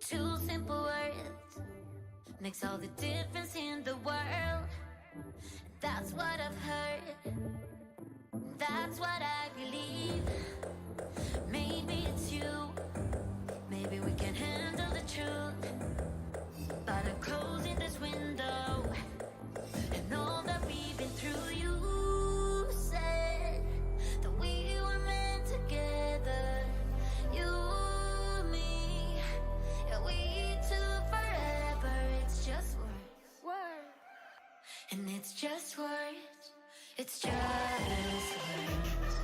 Two simple words makes all the difference in the world. That's what I've heard. That's what I believe. Maybe it's you. Maybe we can handle the truth. But I'm closing this window. And all that we've been through, you said that we were meant together. You, me, yeah, we two forever. It's just words. And it's just words. It's just words.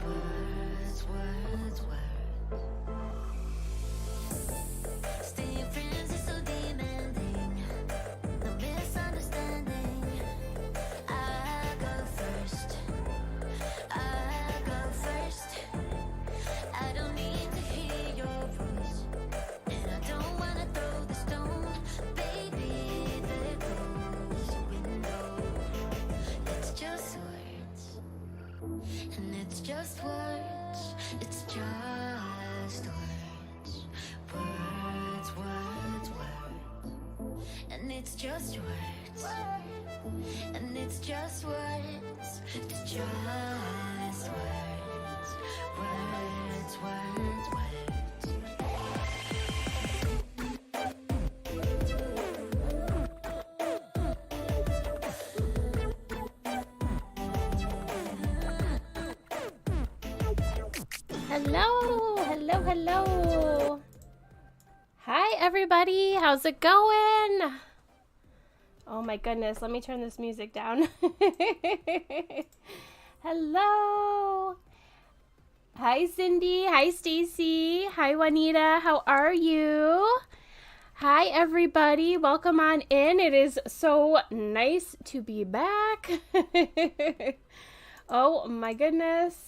Words, words, words. Staying friends is so demanding. No misunderstanding. I go first. I go first. I don't need to hear your voice. And I don't wanna throw the stone. Baby, there goes the window. It's just words. And it's just words. It's just words. Words, words, words. And it's just words. And it's just words. It's just words. Words, words, words. Hello, hello, hello. Hi, everybody. How's it going? Oh my goodness. Let me turn this music down. Hello. Hi, Cindy. Hi, Stacy. Hi, Juanita. How are you? Hi, everybody. Welcome on in. It is so nice to be back. Oh my goodness.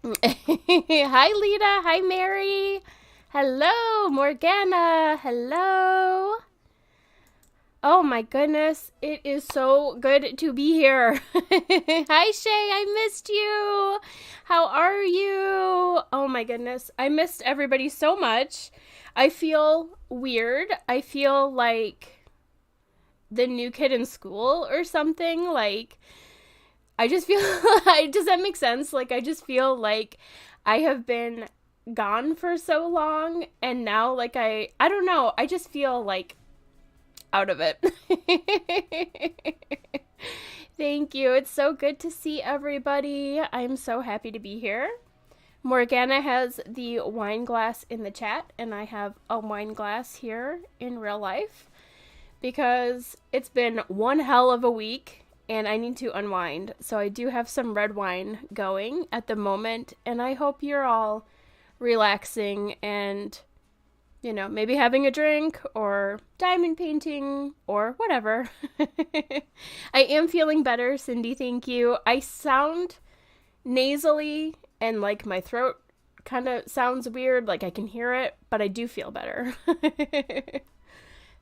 Hi, Lita. Hi, Mary. Hello, Morgana. Hello. Oh my goodness. It is so good to be here. Hi, Shay. I missed you. How are you? Oh my goodness. I missed everybody so much. I feel weird. I feel like the new kid in school or something. Like, I just feel, does that make sense? Like, I just feel like I have been gone for so long, and now, like, I don't know, I just feel, like, out of it. Thank you. It's so good to see everybody. I'm so happy to be here. Morgana has the wine glass in the chat, and I have a wine glass here in real life, because it's been one hell of a week. And I need to unwind. So I do have some red wine going at the moment. And I hope you're all relaxing and, you know, maybe having a drink or diamond painting or whatever. I am feeling better, Cindy. Thank you. I sound nasally and like my throat kind of sounds weird. Like I can hear it, but I do feel better.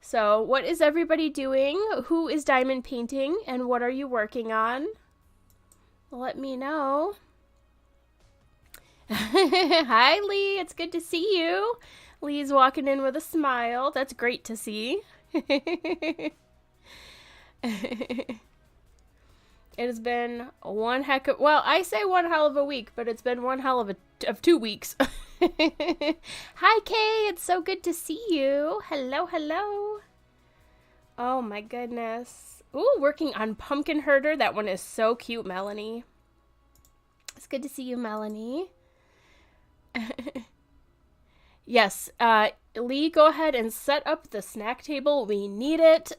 So, what is everybody doing? Who is diamond painting? And what are you working on? Let me know. Hi, Lee. It's good to see you. Lee's walking in with a smile. That's great to see. It has been one heck of... Well, I say one hell of a week, but it's been one hell of 2 weeks. Hi, Kay. It's so good to see you. Hello, hello. Oh, my goodness. Ooh, working on Pumpkin Herder. That one is so cute, Melanie. It's good to see you, Melanie. Yes, Lee, go ahead and set up the snack table. We need it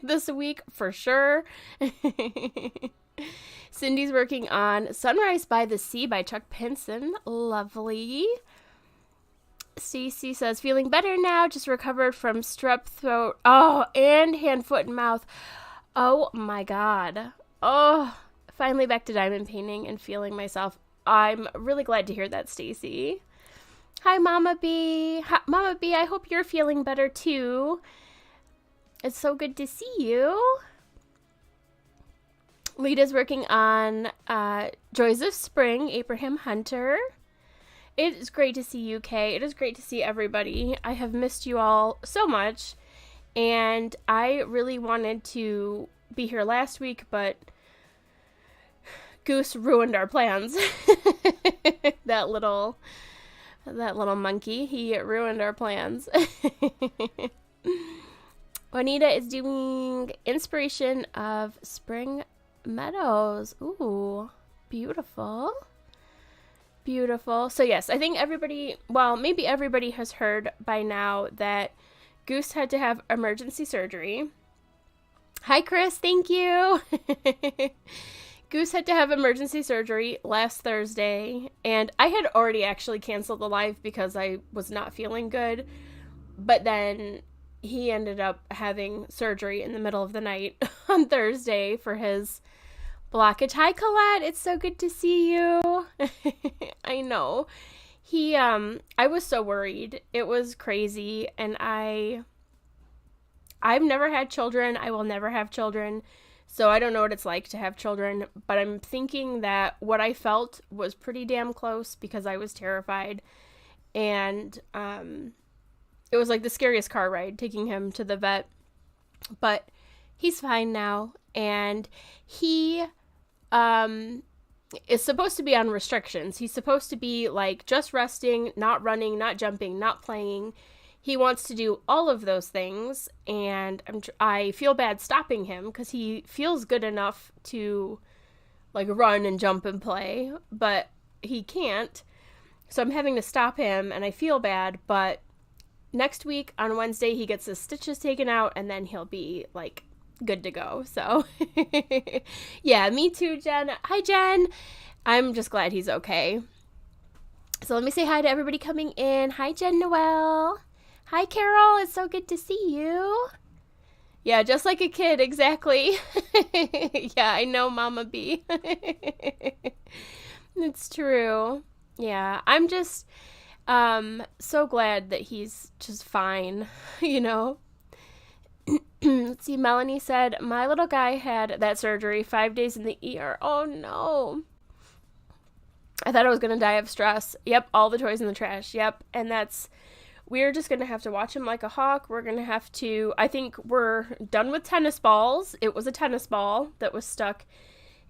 this week for sure. Cindy's working on Sunrise by the Sea by Chuck Pinson. Lovely. Stacy says, feeling better now, just recovered from strep throat. Oh, and hand, foot, and mouth. Oh my God. Oh, finally back to diamond painting and feeling myself. I'm really glad to hear that, Stacy. Hi, Mama B. Hi, Mama B, I hope you're feeling better too. It's so good to see you. Lita's working on Joys of Spring, Abraham Hunter. It is great to see you, Kay. It is great to see everybody. I have missed you all so much, and I really wanted to be here last week, but Goose ruined our plans. that little monkey, he ruined our plans. Juanita is doing Inspiration of Spring Meadows. Ooh, beautiful. Beautiful. So yes, I think everybody, well, maybe everybody has heard by now that Goose had to have emergency surgery. Hi, Chris. Thank you. Goose had to have emergency surgery last Thursday, and I had already actually canceled the live because I was not feeling good, but then he ended up having surgery in the middle of the night on Thursday for his blockage. Hi, Colette. It's so good to see you. I know. I was so worried. It was crazy, and I've never had children. I will never have children. So I don't know what it's like to have children, but I'm thinking that what I felt was pretty damn close because I was terrified. And it was like the scariest car ride taking him to the vet. But he's fine now, and he is supposed to be on restrictions. He's supposed to be like just resting, not running, not jumping, not playing. He wants to do all of those things, and I feel bad stopping him because he feels good enough to like run and jump and play, but he can't. So I'm having to stop him, and I feel bad, but next week on Wednesday he gets his stitches taken out, and then he'll be like good to go. So yeah, me too, Jen. Hi, Jen. I'm just glad he's okay. So let me say hi to everybody coming in. Hi, Jen Noel. Hi, Carol. It's so good to see you. Yeah, just like a kid, exactly. Yeah, I know, Mama B. It's true. Yeah, I'm just so glad that he's just fine, you know. Let's see, Melanie said, my little guy had that surgery, 5 days in the ER. Oh, no. I thought I was going to die of stress. Yep, all the toys in the trash. Yep, and we're just going to have to watch him like a hawk. We're going to have to, I think we're done with tennis balls. It was a tennis ball that was stuck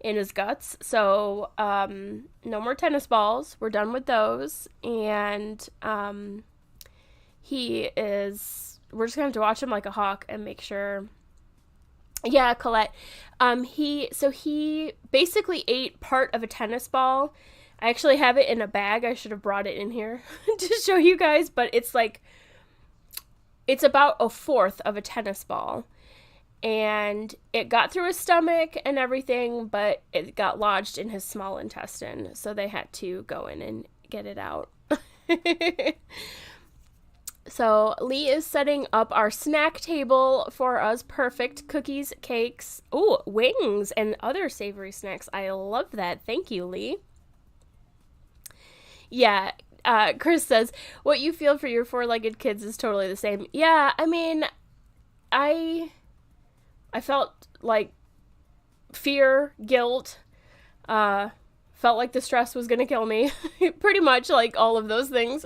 in his guts. So, no more tennis balls. We're done with those. And we're just going to have to watch him like a hawk and make sure. Yeah, Colette. He basically ate part of a tennis ball. I actually have it in a bag. I should have brought it in here to show you guys, but it's about a fourth of a tennis ball. And it got through his stomach and everything, but it got lodged in his small intestine. So they had to go in and get it out. So Lee is setting up our snack table for us. Perfect. Cookies, cakes, wings, and other savory snacks. I love that. Thank you, Lee. Yeah, Chris says, what you feel for your four-legged kids is totally the same. Yeah, I mean, I felt like fear, guilt, felt like the stress was gonna kill me. Pretty much like all of those things.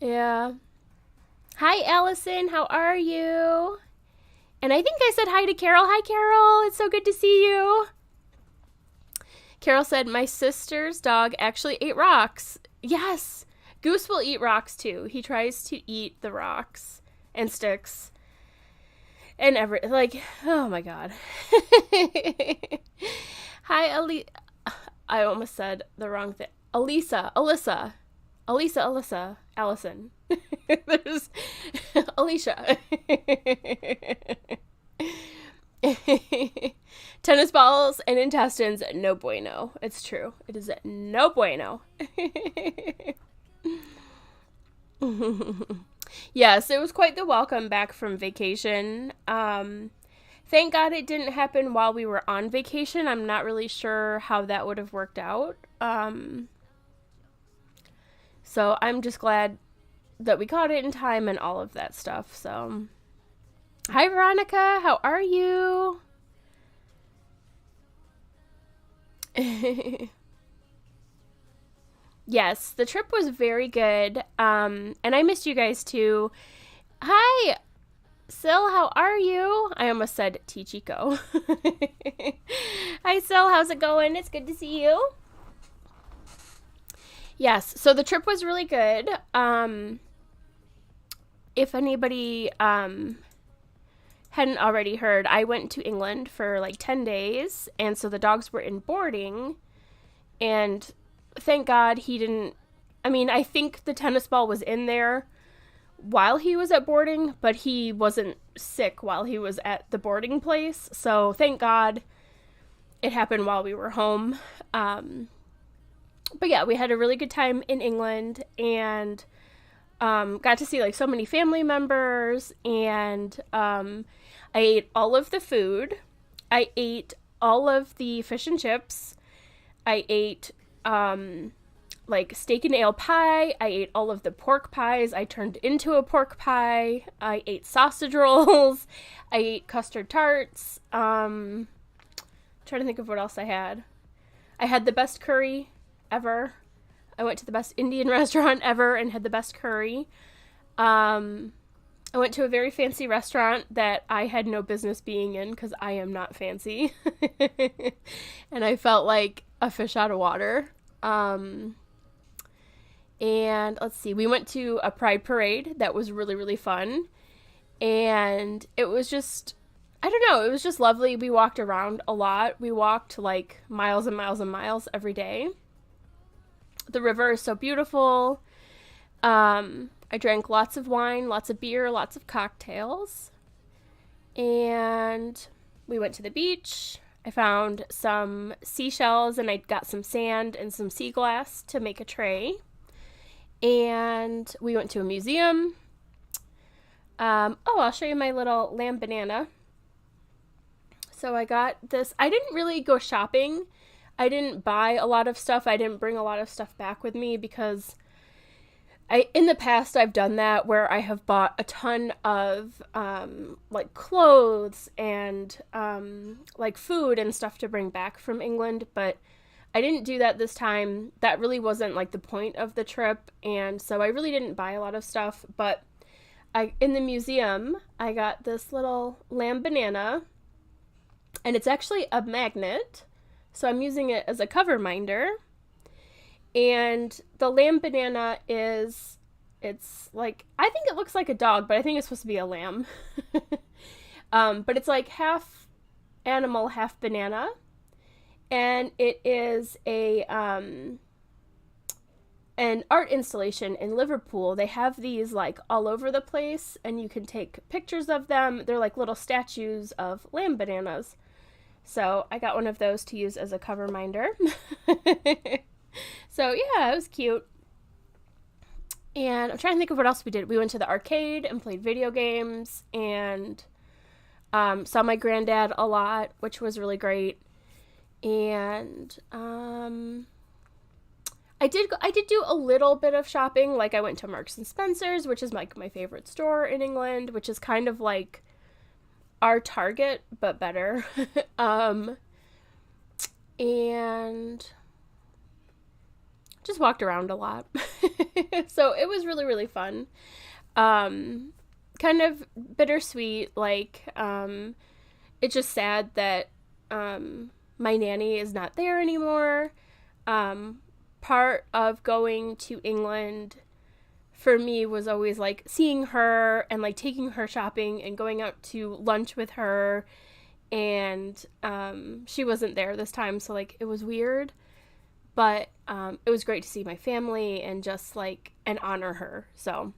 Yeah. Hi, Allison. How are you? And I think I said hi to Carol. Hi, Carol. It's so good to see you. Carol said, my sister's dog actually ate rocks. Yes. Goose will eat rocks, too. He tries to eat the rocks and sticks. And oh, my God. Hi, I almost said the wrong thing. Alyssa. Allison. There's Alicia. Tennis balls and intestines, no bueno. It's true. It is no bueno. Yes, it was quite the welcome back from vacation. Thank God it didn't happen while we were on vacation. I'm not really sure how that would have worked out. So I'm just glad that we got it in time and all of that stuff. So, hi Veronica, how are you? Yes, the trip was very good. And I missed you guys too. Hi, Sil, how are you? I almost said Tichiko. Hi, Sil, how's it going? It's good to see you. Yes, so the trip was really good. If anybody hadn't already heard, I went to England for like 10 days, and so the dogs were in boarding, and thank God he didn't, I mean, I think the tennis ball was in there while he was at boarding, but he wasn't sick while he was at the boarding place, so thank God it happened while we were home. But yeah, we had a really good time in England, and got to see like so many family members, and I ate all of the food. I ate all of the fish and chips. I ate like steak and ale pie. I ate all of the pork pies. I turned into a pork pie. I ate sausage rolls. I ate custard tarts. Trying to think of what else I had. I had the best curry ever. I went to the best Indian restaurant ever and had the best curry. I went to a very fancy restaurant that I had no business being in because I am not fancy. And I felt like a fish out of water. And let's see, we went to a pride parade that was really, really fun. And it was just, I don't know, it was just lovely. We walked around a lot. We walked like miles and miles and miles every day. The river is so beautiful. I drank lots of wine, lots of beer, lots of cocktails. And we went to the beach. I found some seashells, and I got some sand and some sea glass to make a tray. And we went to a museum. I'll show you my little lamb banana. So I got this. I didn't really go shopping. I didn't buy a lot of stuff. I didn't bring a lot of stuff back with me because in the past I've done that where I have bought a ton of like clothes and like food and stuff to bring back from England, but I didn't do that this time. That really wasn't like the point of the trip, and so I really didn't buy a lot of stuff. But in the museum I got this little lamb banana, and it's actually a magnet, so I'm using it as a cover minder. And the lamb banana it's like, I think it looks like a dog, but I think it's supposed to be a lamb. But it's like half animal, half banana. And it is an art installation in Liverpool. They have these like all over the place, and you can take pictures of them. They're like little statues of lamb bananas. So I got one of those to use as a cover minder. So yeah, it was cute. And I'm trying to think of what else we did. We went to the arcade and played video games, and saw my granddad a lot, which was really great. And I did do a little bit of shopping. Like I went to Marks and Spencer's, which is like my favorite store in England, which is kind of like our Target but better. And just walked around a lot. So it was really, really fun. Kind of bittersweet. Like, it's just sad that my nanny is not there anymore. Part of going to England for me was always like seeing her and like taking her shopping and going out to lunch with her. And she wasn't there this time, so like it was weird. But it was great to see my family and just like and honor her. So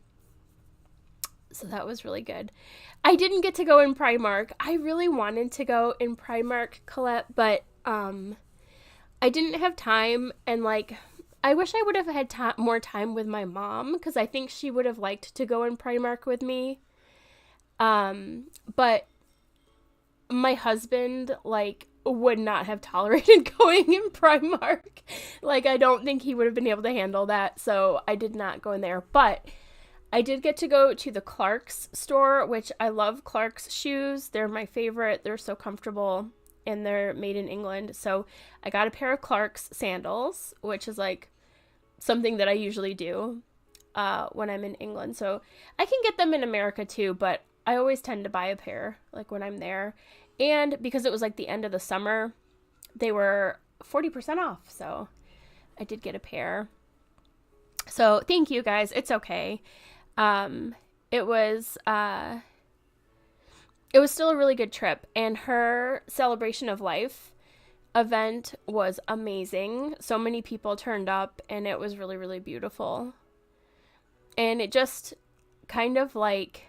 that was really good. I didn't get to go in Primark. I really wanted to go in Primark, Colette, but I didn't have time, and like I wish I would have had more time with my mom, because I think she would have liked to go in Primark with me. But my husband like would not have tolerated going in Primark. Like I don't think he would have been able to handle that, so I did not go in there. But I did get to go to the Clark's store, which I love Clark's shoes. They're my favorite. They're so comfortable and they're made in England. So I got a pair of Clark's sandals, which is like something that I usually do when I'm in England. So I can get them in America too, but I always tend to buy a pair like when I'm there. And because it was like the end of the summer, they were 40% off. So I did get a pair. So thank you guys. It's okay. It was still a really good trip, and her celebration of life event was amazing. So many people turned up and it was really, really beautiful. And it just kind of like,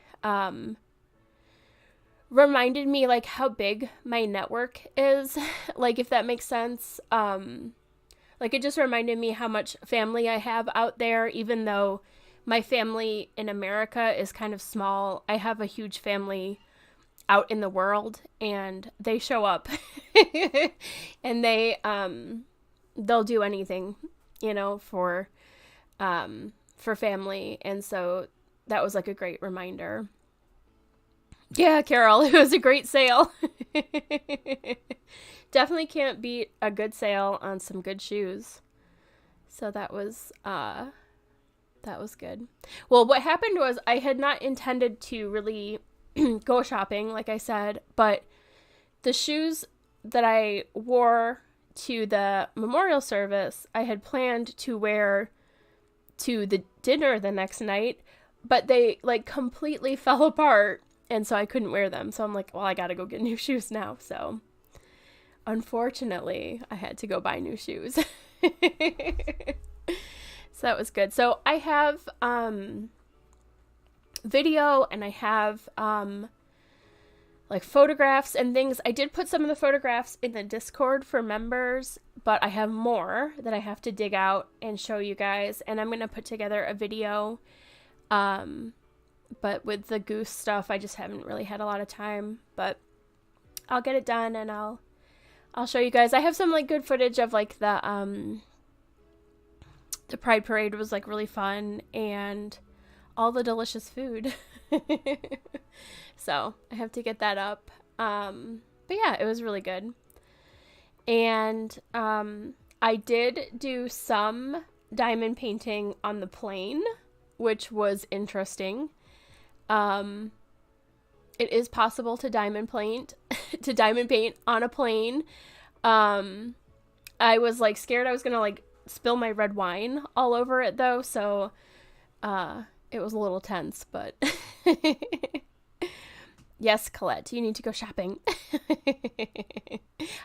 reminded me like how big my network is, like if that makes sense. Like it just reminded me how much family I have out there, even though my family in America is kind of small. I have a huge family out in the world, and they show up and they'll do anything, you know, for family. And so that was like a great reminder. Yeah, Carol, it was a great sale. Definitely can't beat a good sale on some good shoes. So that was good. Well, what happened was I had not intended to really go shopping, like I said, but the shoes that I wore to the memorial service, I had planned to wear to the dinner the next night, but they like completely fell apart, and so I couldn't wear them. So I'm like, well, I gotta go get new shoes now. So unfortunately, I had to go buy new shoes. So that was good. So I have video, and I have like photographs and things. I did put some of the photographs in the Discord for members, but I have more that I have to dig out and show you guys, and I'm gonna put together a video. But with the goose stuff, I just haven't really had a lot of time, but I'll get it done and I'll show you guys. I have some like good footage of like the Pride Parade was like really fun, and all the delicious food. So I have to get that up. But yeah, it was really good. And I did do some diamond painting on the plane, which was interesting. It is possible to diamond paint on a plane. I was like scared I was gonna like spill my red wine all over it though, so it was a little tense, but yes, Colette, you need to go shopping.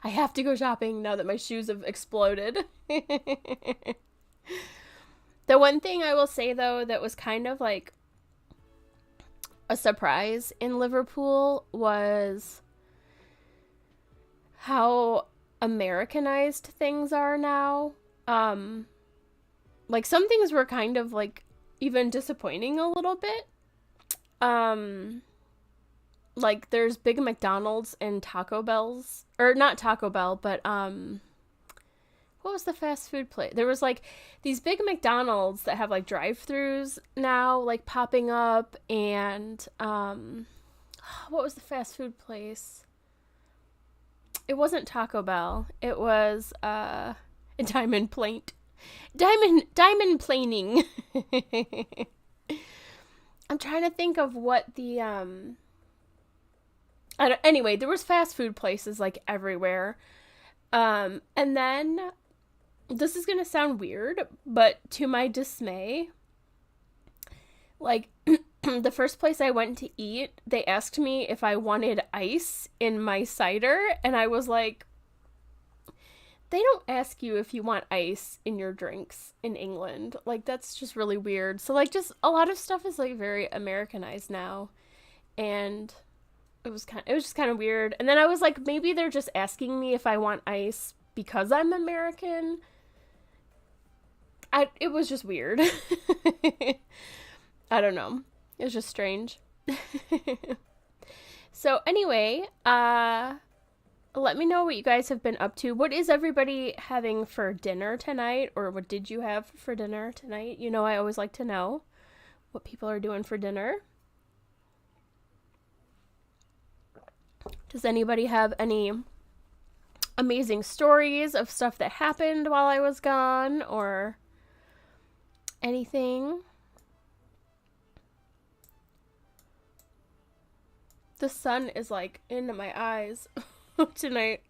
I have to go shopping now that my shoes have exploded. The one thing I will say though that was kind of like a surprise in Liverpool was how Americanized things are now. Like some things were kind of like even disappointing a little bit. Like there's big McDonald's and Taco Bell's, or not Taco Bell, but what was the fast food place? There was like these big McDonald's that have like drive-throughs now like popping up, and what was the fast food place? It wasn't Taco Bell. It was Diamond Planing. I'm trying to think of what the anyway, there was fast food places like everywhere. And then this is gonna sound weird, but to my dismay, like the first place I went to eat, they asked me if I wanted ice in my cider, and I was like, they don't ask you if you want ice in your drinks in England. Like, that's just really weird. So, like, just a lot of stuff is, like, very Americanized now. And it was just kind of weird. And then I was like, maybe they're just asking me if I want ice because I'm American. It was just weird. I don't know. It was just strange. So, anyway, let me know what you guys have been up to. What is everybody having for dinner tonight? Or what did you have for dinner tonight? You know, I always like to know what people are doing for dinner. Does anybody have any amazing stories of stuff that happened while I was gone or anything? The sun is like into my eyes tonight.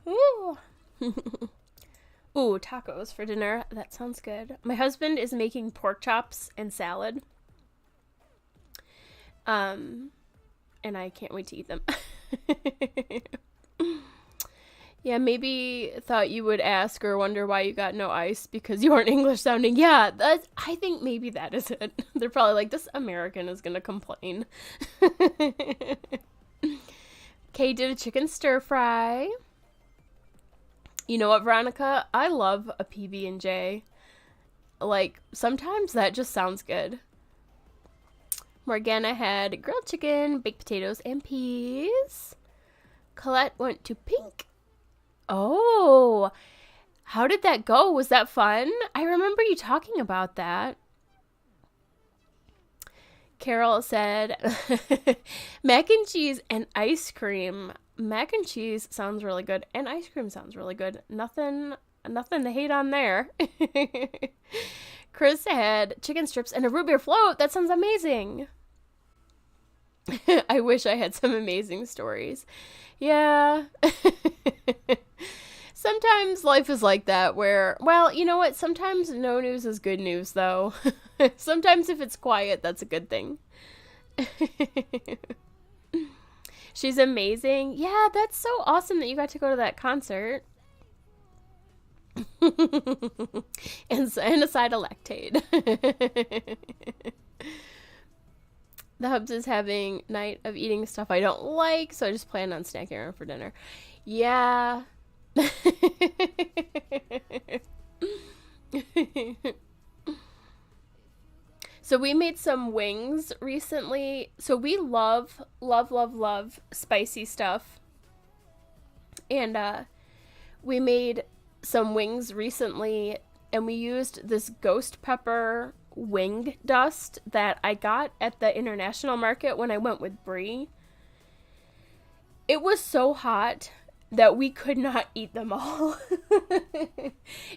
Ooh. Ooh, tacos for dinner. That sounds good. My husband is making pork chops and salad. And I can't wait to eat them. Yeah, maybe thought you would ask or wonder why you got no ice because you aren't English sounding. Yeah, I think maybe that is it. They're probably like, this American is going to complain. Kay did a chicken stir fry. You know what, Veronica? I love a PB&J. Like, sometimes that just sounds good. Morgana had grilled chicken, baked potatoes, and peas. Colette went to pink. Oh, how did that go? Was that fun? I remember you talking about that. Carol said, mac and cheese and ice cream. Mac and cheese sounds really good, and ice cream sounds really good. Nothing to hate on there. Chris had chicken strips and a root beer float. That sounds amazing. I wish I had some amazing stories. Yeah. Sometimes life is like that where, well, you know what? Sometimes no news is good news, though. Sometimes if it's quiet, that's a good thing. She's amazing. Yeah, that's so awesome that you got to go to that concert. and a side of lactate. The Hubs is having night of eating stuff I don't like, so I just plan on snacking around for dinner. Yeah. So we made some wings recently. So we love spicy stuff. And we made some wings recently, and we used this ghost pepper wing dust that I got at the international market when I went with Brie. It was so hot that we could not eat them all.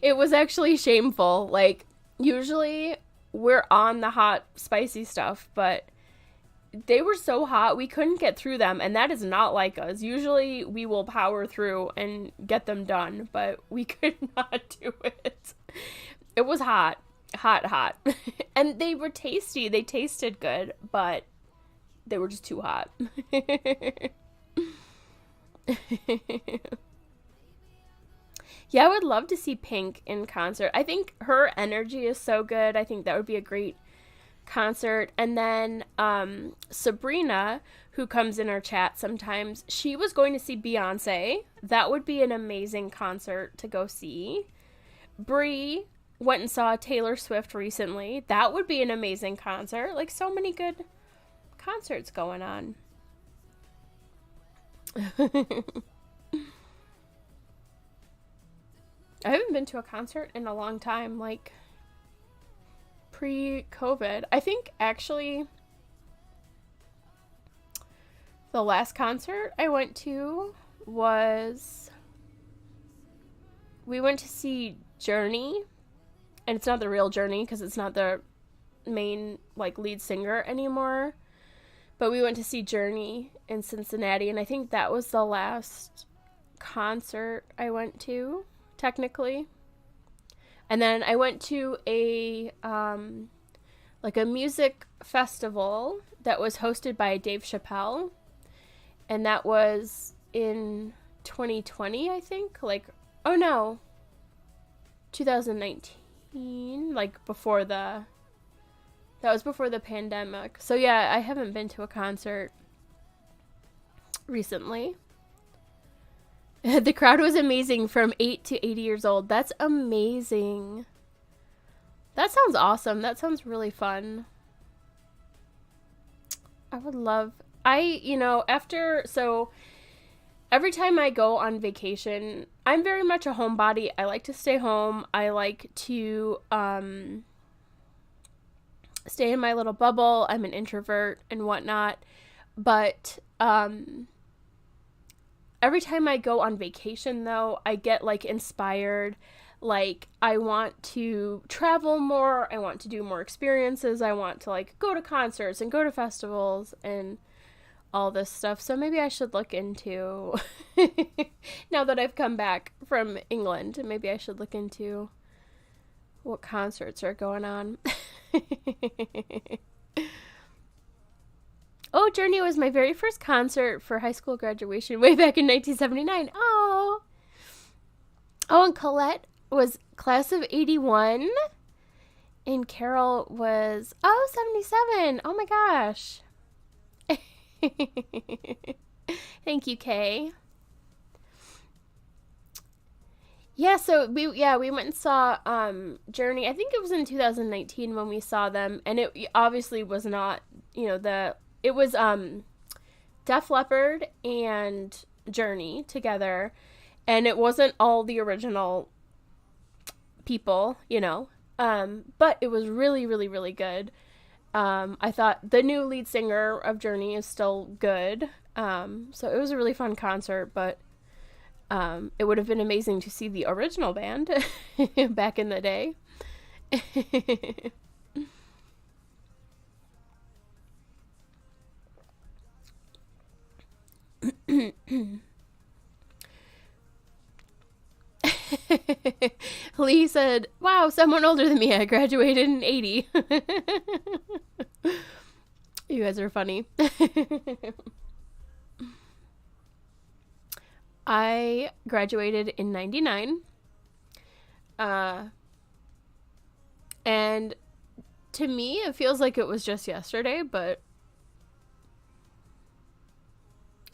It was actually shameful. Like, usually we're on the hot, spicy stuff, but they were so hot we couldn't get through them, and that is not like us. Usually we will power through and get them done, but we could not do it. It was hot. Hot. And they were tasty. They tasted good, but they were just too hot. Yeah, I would love to see Pink in concert. I think her energy is so good. I think that would be a great concert. And then Sabrina, who comes in our chat sometimes, she was going to see Beyonce. That would be an amazing concert to go see. Brie went and saw Taylor Swift recently. That would be an amazing concert. Like, so many good concerts going on. I haven't been to a concert in a long time, like pre-COVID. I think actually the last concert I went to was, we went to see Journey, and it's not the real Journey because it's not the main like lead singer anymore, but we went to see Journey in Cincinnati, and I think that was the last concert I went to, technically. And then I went to a like a music festival that was hosted by Dave Chappelle, and that was in 2020, I think. Like, oh no, 2019, like before that was before the pandemic. So yeah, I haven't been to a concert recently. The crowd was amazing from 8 to 80 years old. That's amazing. That sounds awesome. That sounds really fun. I would love, so every time I go on vacation, I'm very much a homebody. I like to stay home. I like to stay in my little bubble. I'm an introvert and whatnot. But every time I go on vacation, though, I get like inspired. Like, I want to travel more. I want to do more experiences. I want to like go to concerts and go to festivals and all this stuff. So maybe I should look into, now that I've come back from England, maybe I should look into what concerts are going on. Oh, Journey was my very first concert for high school graduation way back in 1979. Oh. Oh, and Colette was class of 81. And Carol was, 77. Oh my gosh. Thank you, Kay. Yeah, so we went and saw Journey. I think it was in 2019 when we saw them, and it obviously was not, it was Def Leppard and Journey together, and it wasn't all the original people, but it was really, really, really good. I thought the new lead singer of Journey is still good. So it was a really fun concert, but it would have been amazing to see the original band back in the day. Lee said, wow, someone older than me. I graduated in 80. You guys are funny. I graduated in 99. And to me, it feels like it was just yesterday, but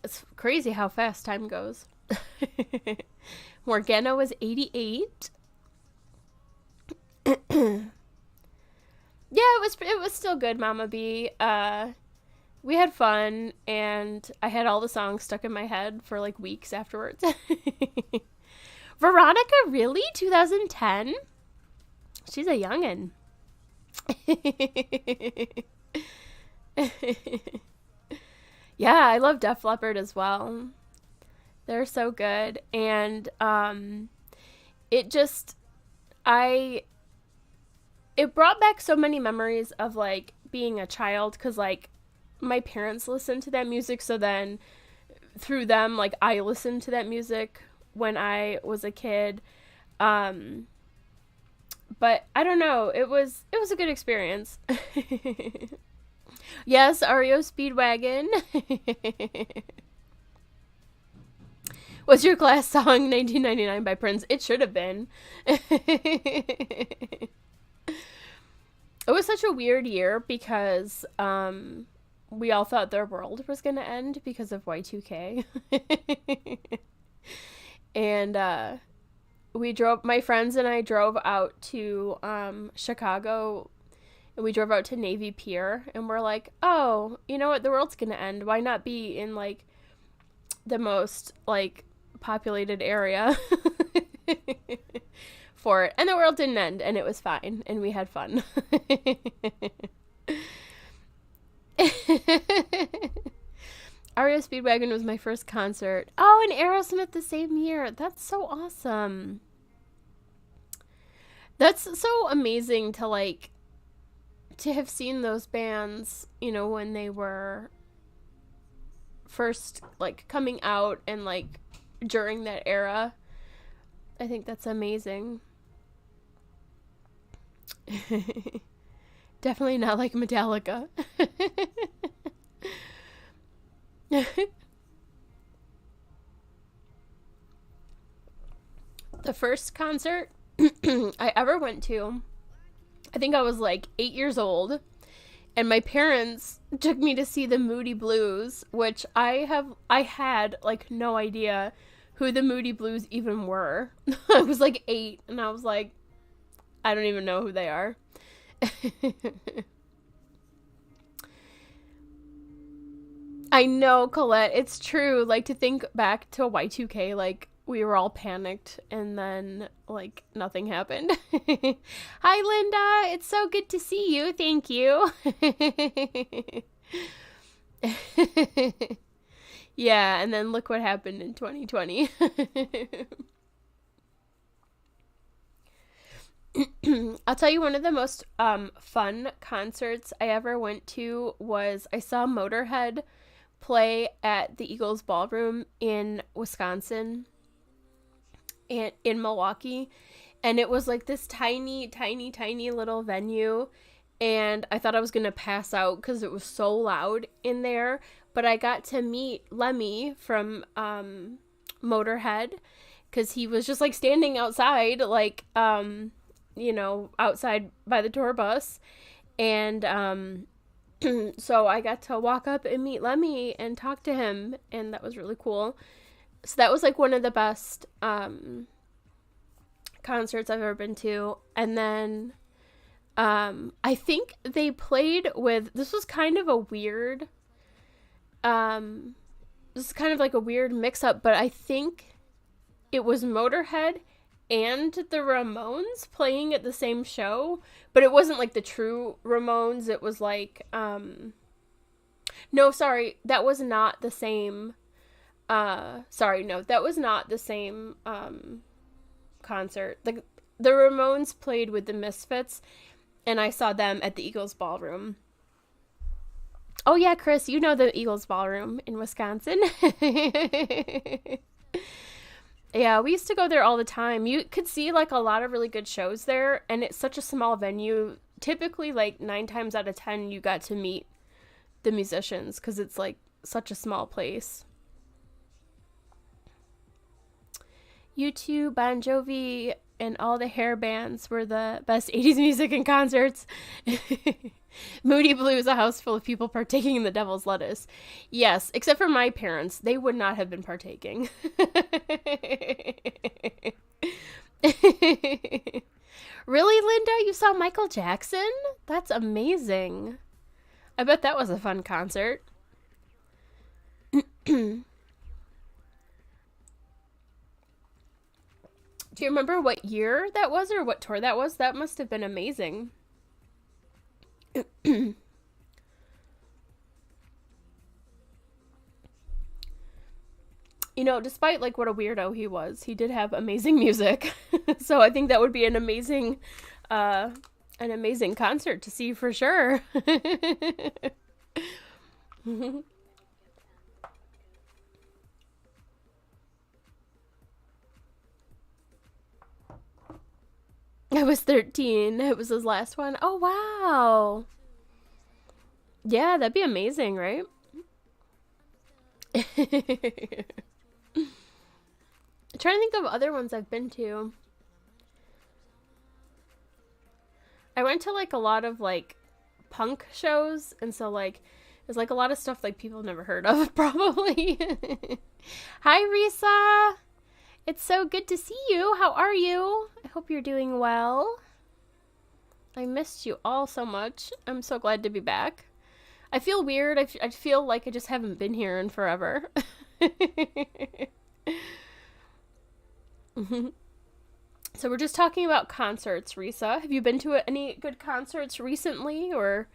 it's crazy how fast time goes. Morgana was 88. Yeah, it was still good, Mama B. We had fun, and I had all the songs stuck in my head for like weeks afterwards. Veronica, really? 2010? She's a youngin'. Yeah, I love Def Leppard as well. They're so good. And it brought back so many memories of like being a child, because like my parents listened to that music, so then through them, like, I listened to that music when I was a kid. But I don't know, it was a good experience. Yes, REO Speedwagon. Was your class song 1999 by Prince? It should have been. It was such a weird year because we all thought the world was going to end because of Y2K. And my friends and I drove out to Chicago, and we drove out to Navy Pier, and we're like, oh, you know what, the world's going to end. Why not be in like the most like populated area for it? And the world didn't end, and it was fine, and we had fun. REO Speedwagon was my first concert. Oh, and Aerosmith the same year. That's so awesome. That's so amazing to have seen those bands, when they were first like coming out, and like during that era. I think that's amazing. Definitely not like Metallica. The first concert I ever went to, I think I was like 8 years old, and my parents took me to see the Moody Blues, which I had like no idea who the Moody Blues even were. I was like 8, and I was like, I don't even know who they are. I know, Colette, it's true. Like, to think back to Y2K, like, we were all panicked, and then like nothing happened. Hi Linda, it's so good to see you. Thank you. Yeah, and then look what happened in 2020. I'll tell you, one of the most fun concerts I ever went to was I saw Motorhead play at the Eagles Ballroom in Wisconsin and in Milwaukee, and it was like this tiny, tiny, tiny little venue, and I thought I was gonna pass out because it was so loud in there, but I got to meet Lemmy from Motorhead, because he was just like standing outside, like outside by the tour bus, and so I got to walk up and meet Lemmy and talk to him, and that was really cool. So that was like one of the best concerts I've ever been to. And then I think they played with, this was kind of a weird this is kind of like a weird mix-up, but I think it was Motorhead and the Ramones playing at the same show, but it wasn't like the true Ramones. It was like, no, sorry, that was not the same, that was not the same, concert. The Ramones played with the Misfits, and I saw them at the Eagles Ballroom. Oh yeah, Chris, you know the Eagles Ballroom in Wisconsin. Yeah, we used to go there all the time. You could see like a lot of really good shows there, and it's such a small venue. Typically, like 9 times out of 10, you got to meet the musicians because it's like such a small place. U2, Bon Jovi, and all the hair bands were the best 80s music and concerts. Moody Blues, a house full of people partaking in the devil's lettuce. Yes, except for my parents. They would not have been partaking. Really, Linda? You saw Michael Jackson? That's amazing. I bet that was a fun concert. Do you remember what year that was or what tour that was? That must have been amazing. Despite like what a weirdo he was, he did have amazing music. So I think that would be an amazing concert to see for sure. I was 13. It was his last one. Oh, wow. Yeah, that'd be amazing, right? I'm trying to think of other ones I've been to. I went to like a lot of like punk shows, and so like there's like a lot of stuff like people never heard of probably. Hi Risa. It's so good to see you. How are you? I hope you're doing well. I missed you all so much. I'm so glad to be back. I feel weird. I feel like I just haven't been here in forever. So we're just talking about concerts, Risa. Have you been to any good concerts recently or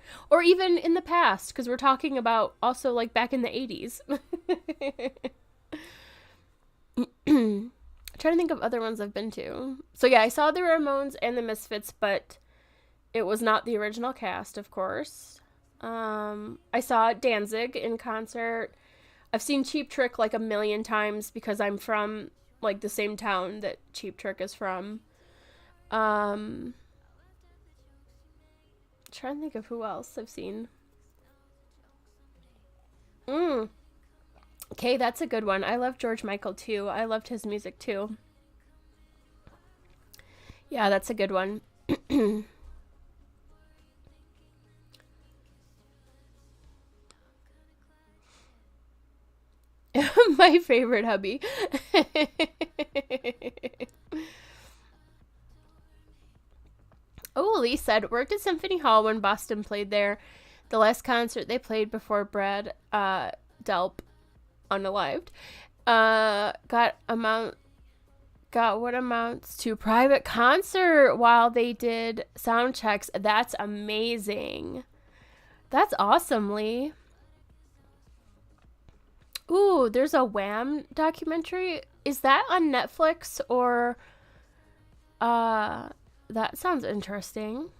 even in the past? Because we're talking about also like back in the 80s. I'm trying to think of other ones I've been to. So yeah, I saw the Ramones and the Misfits, but it was not the original cast, of course. I saw Danzig in concert. I've seen Cheap Trick like a million times because I'm from like the same town that Cheap Trick is from. Trying to think of who else I've seen. Okay, that's a good one. I love George Michael too. I loved his music too. Yeah, that's a good one. My favorite hubby. Oh, Lee said, worked at Symphony Hall when Boston played there. The last concert they played before Brad Delp unalived. Got got what amounts to private concert while they did sound checks. That's amazing. That's awesome, Lee. Ooh, there's a Wham documentary. Is that on Netflix or that sounds interesting.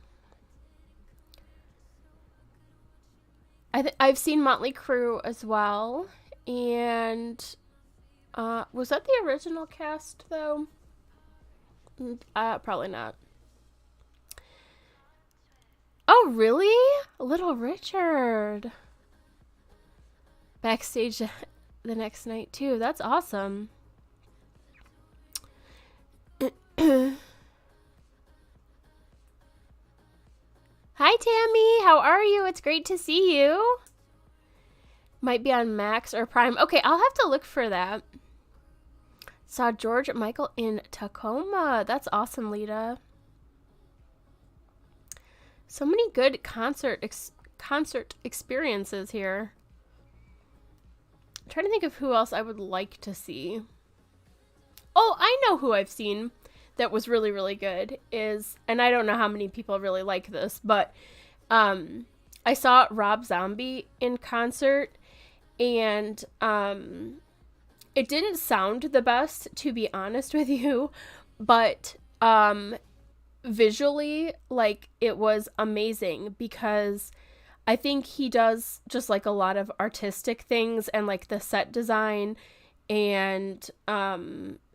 I've seen Motley Crue as well, and was that the original cast though? Probably not. Oh, really? Little Richard. Backstage the next night too. That's awesome. Hi, Tammy. How are you? It's great to see you. Might be on Max or Prime. Okay, I'll have to look for that. Saw George Michael in Tacoma. That's awesome, Lita. So many good concert experiences here. I'm trying to think of who else I would like to see. Oh, I know who I've seen that was really, really good is, and I don't know how many people really like this, but I saw Rob Zombie in concert, and it didn't sound the best, to be honest with you, but visually, like, it was amazing because I think he does just like a lot of artistic things and like the set design, and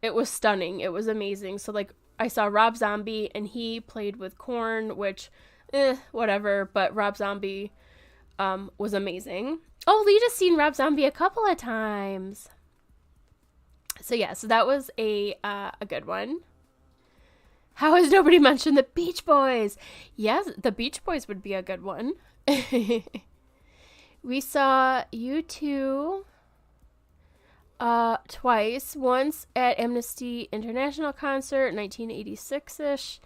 it was stunning. It was amazing. So like I saw Rob Zombie and he played with Korn, which whatever, but Rob Zombie was amazing. Oh, Lita's seen Rob Zombie a couple of times. So yeah, so that was a good one. How has nobody mentioned the Beach Boys? Yes, the Beach Boys would be a good one. We saw U2 twice. Once at Amnesty International concert, 1986-ish.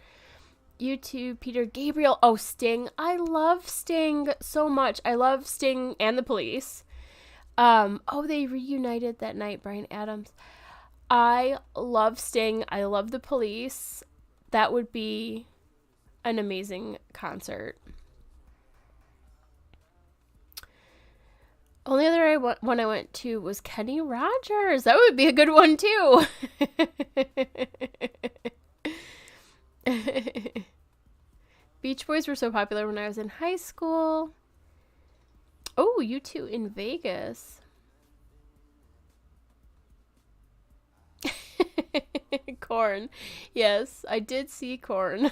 U2, Peter Gabriel. Oh, Sting. I love Sting so much. I love Sting and the Police. Oh, they reunited that night, Bryan Adams. I love Sting. I love the Police. That would be an amazing concert. Only other one I went to was Kenny Rogers. That would be a good one too. Beach Boys were so popular when I was in high school. Oh, U2 in Vegas. Korn. Yes, I did see Korn.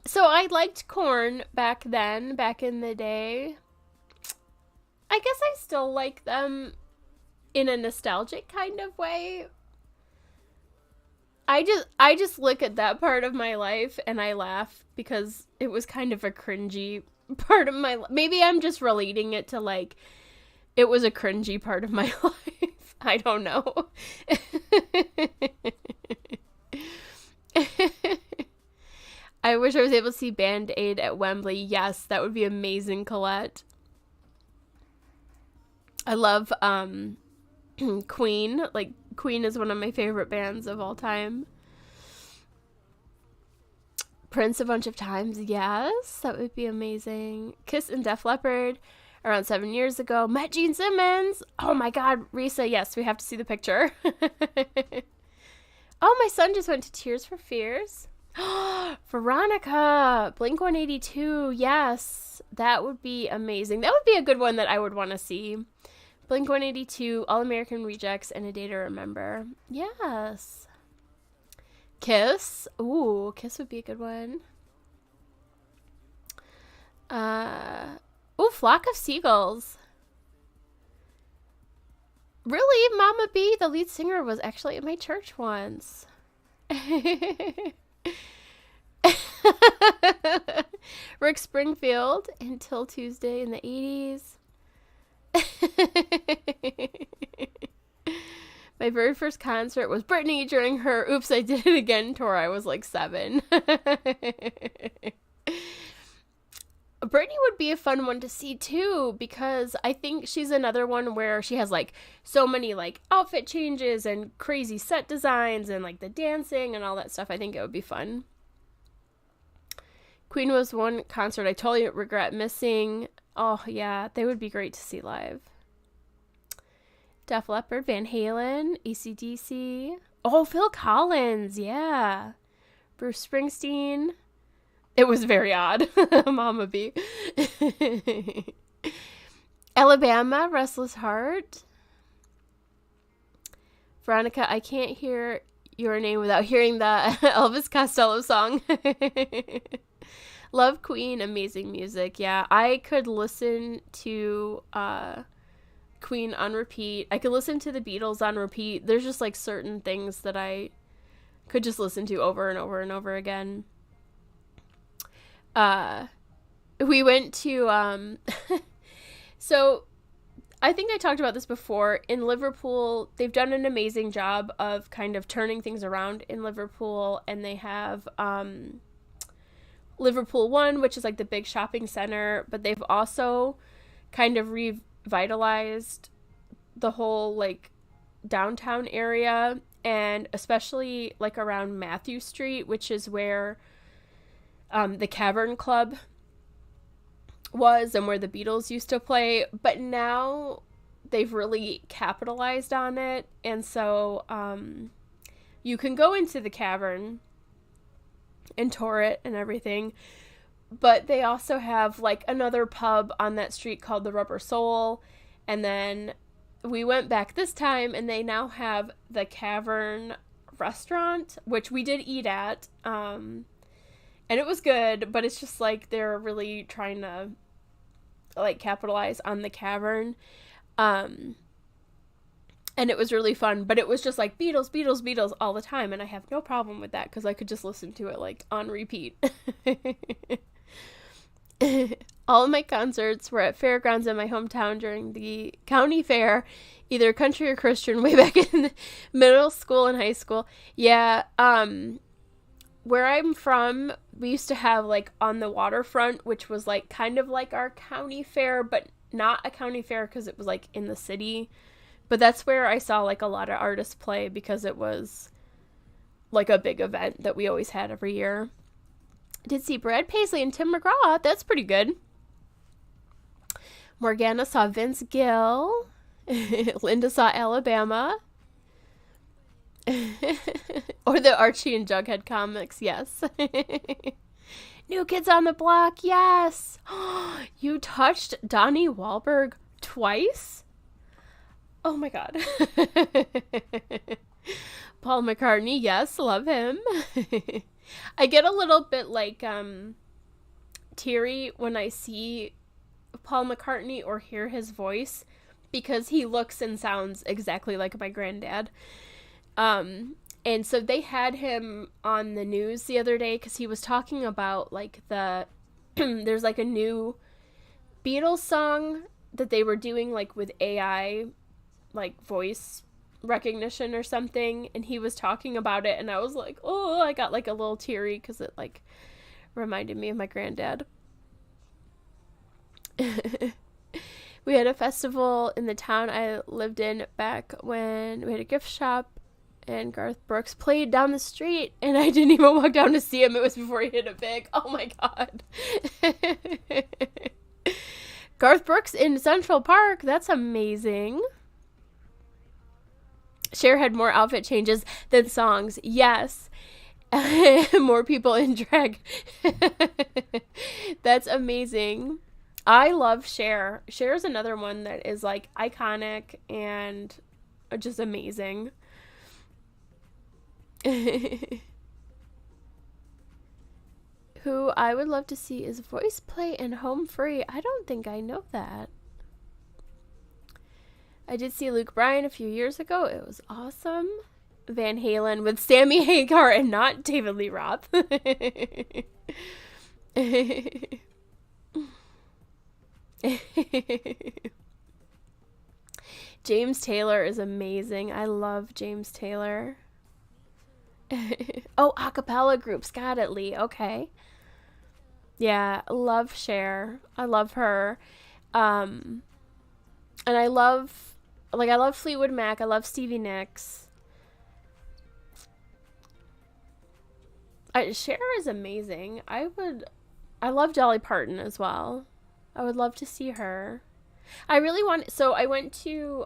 So I liked Korn back then, back in the day. I guess I still like them in a nostalgic kind of way. I just look at that part of my life and I laugh because it was kind of a cringy part of my life. Maybe I'm just relating it to like it was a cringy part of my life. I don't know. I wish I was able to see Band Aid at Wembley. Yes, that would be amazing, Colette. I love Queen. Like, Queen is one of my favorite bands of all time. Prince a bunch of times. Yes, that would be amazing. Kiss and Def Leppard around 7 years ago. Met Gene Simmons. Oh my God, Risa. Yes, we have to see the picture. Oh, my son just went to Tears for Fears. Veronica, Blink-182. Yes, that would be amazing. That would be a good one that I would want to see. Blink-182, All American Rejects, and A Day to Remember. Yes. Kiss. Ooh, Kiss would be a good one. Ooh, Flock of Seagulls. Really? Mama B, the lead singer, was actually at my church once. Rick Springfield, Until Tuesday in the 80s. My very first concert was Britney during her Oops, I Did It Again tour. I was like 7. Britney Brittany would be a fun one to see too, because I think she's another one where she has like so many like outfit changes and crazy set designs and like the dancing and all that stuff. I think it would be fun. Queen was one concert I totally regret missing. Oh yeah, they would be great to see live. Def Leppard, Van Halen, AC/DC. Oh, Phil Collins, yeah. Bruce Springsteen. It was very odd. Mama B. Alabama, Restless Heart. Veronica, I can't hear your name without hearing the Elvis Costello song. Love Queen, amazing music. Yeah, I could listen to Queen on repeat. I could listen to the Beatles on repeat. There's just like certain things that I could just listen to over and over and over again. We went to so I think I talked about this before. In Liverpool, they've done an amazing job of kind of turning things around in Liverpool, and they have Liverpool One, which is like the big shopping center, but they've also kind of revitalized the whole like downtown area, and especially like around Matthew Street, which is where the Cavern Club was and where the Beatles used to play. But now they've really capitalized on it, and so you can go into the Cavern and tour it and everything, but they also have like another pub on that street called the Rubber Soul. And then we went back this time, and they now have the Cavern restaurant, which we did eat at, and it was good, but it's just like they're really trying to like capitalize on the Cavern, and it was really fun, but it was just like Beatles, Beatles, Beatles all the time, and I have no problem with that because I could just listen to it like on repeat. All of my concerts were at fairgrounds in my hometown during the county fair, either country or Christian, way back in middle school and high school. Yeah, where I'm from, we used to have like on the waterfront, which was like kind of like our county fair, but not a county fair because it was like in the city. But that's where I saw like a lot of artists play because it was like a big event that we always had every year. I did see Brad Paisley and Tim McGraw. That's pretty good. Morgana saw Vince Gill. Linda saw Alabama. Or the Archie and Jughead comics, yes. New Kids on the Block, yes. You touched Donnie Wahlberg twice? Oh my god. Paul McCartney, yes, love him. I get a little bit like teary when I see Paul McCartney or hear his voice because he looks and sounds exactly like my granddad. And so they had him on the news the other day because he was talking about like there's like a new Beatles song that they were doing like with AI like voice recognition or something, and he was talking about it, and I was like, oh, I got like a little teary because it like reminded me of my granddad. We had a festival in the town I lived in back when we had a gift shop, and Garth Brooks played down the street, and I didn't even walk down to see him. It was before he hit it big. Oh my god. Garth Brooks in Central Park, that's amazing. Cher had more outfit changes than songs. Yes. More people in drag. That's amazing. I love Cher. Cher's another one that is like iconic and just amazing. Who I would love to see is Voice Play and Home Free. I don't think I know that. I did see Luke Bryan a few years ago. It was awesome. Van Halen with Sammy Hagar and not David Lee Roth. James Taylor is amazing. I love James Taylor. Oh, a cappella group. Scott at Lee. Okay. Yeah, love Cher. I love her. Um, and I love Fleetwood Mac. I love Stevie Nicks. Cher is amazing. I love Dolly Parton as well. I would love to see her. So I went to,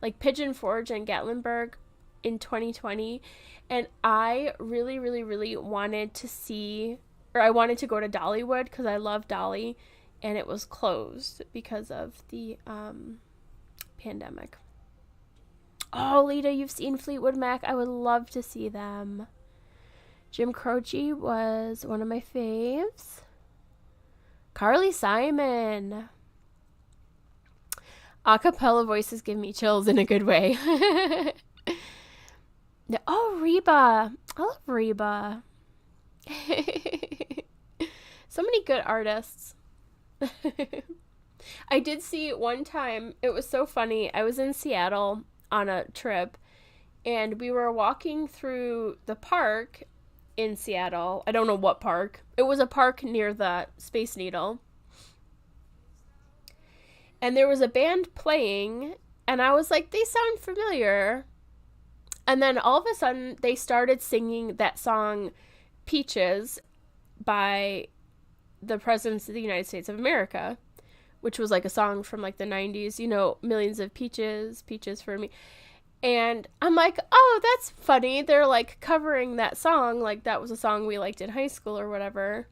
like Pigeon Forge and Gatlinburg in 2020, and I really, really, really wanted to see, or I wanted to go to Dollywood because I love Dolly, and it was closed because of the pandemic. Oh, Lita, you've seen Fleetwood Mac. I would love to see them. Jim Croce was one of my faves. Carly Simon. Acapella voices give me chills in a good way. Oh, Reba. I love Reba. So many good artists. I did see one time, it was so funny. I was in Seattle on a trip, and we were walking through the park in Seattle. I don't know what park. It was a park near the Space Needle. And there was a band playing, and I was like, they sound familiar. And then all of a sudden, they started singing that song, Peaches, by the Presidents of the United States of America, which was like a song from like the 90s, you know, millions of peaches, peaches for me. And I'm like, oh, that's funny. They're like covering that song. Like that was a song we liked in high school or whatever.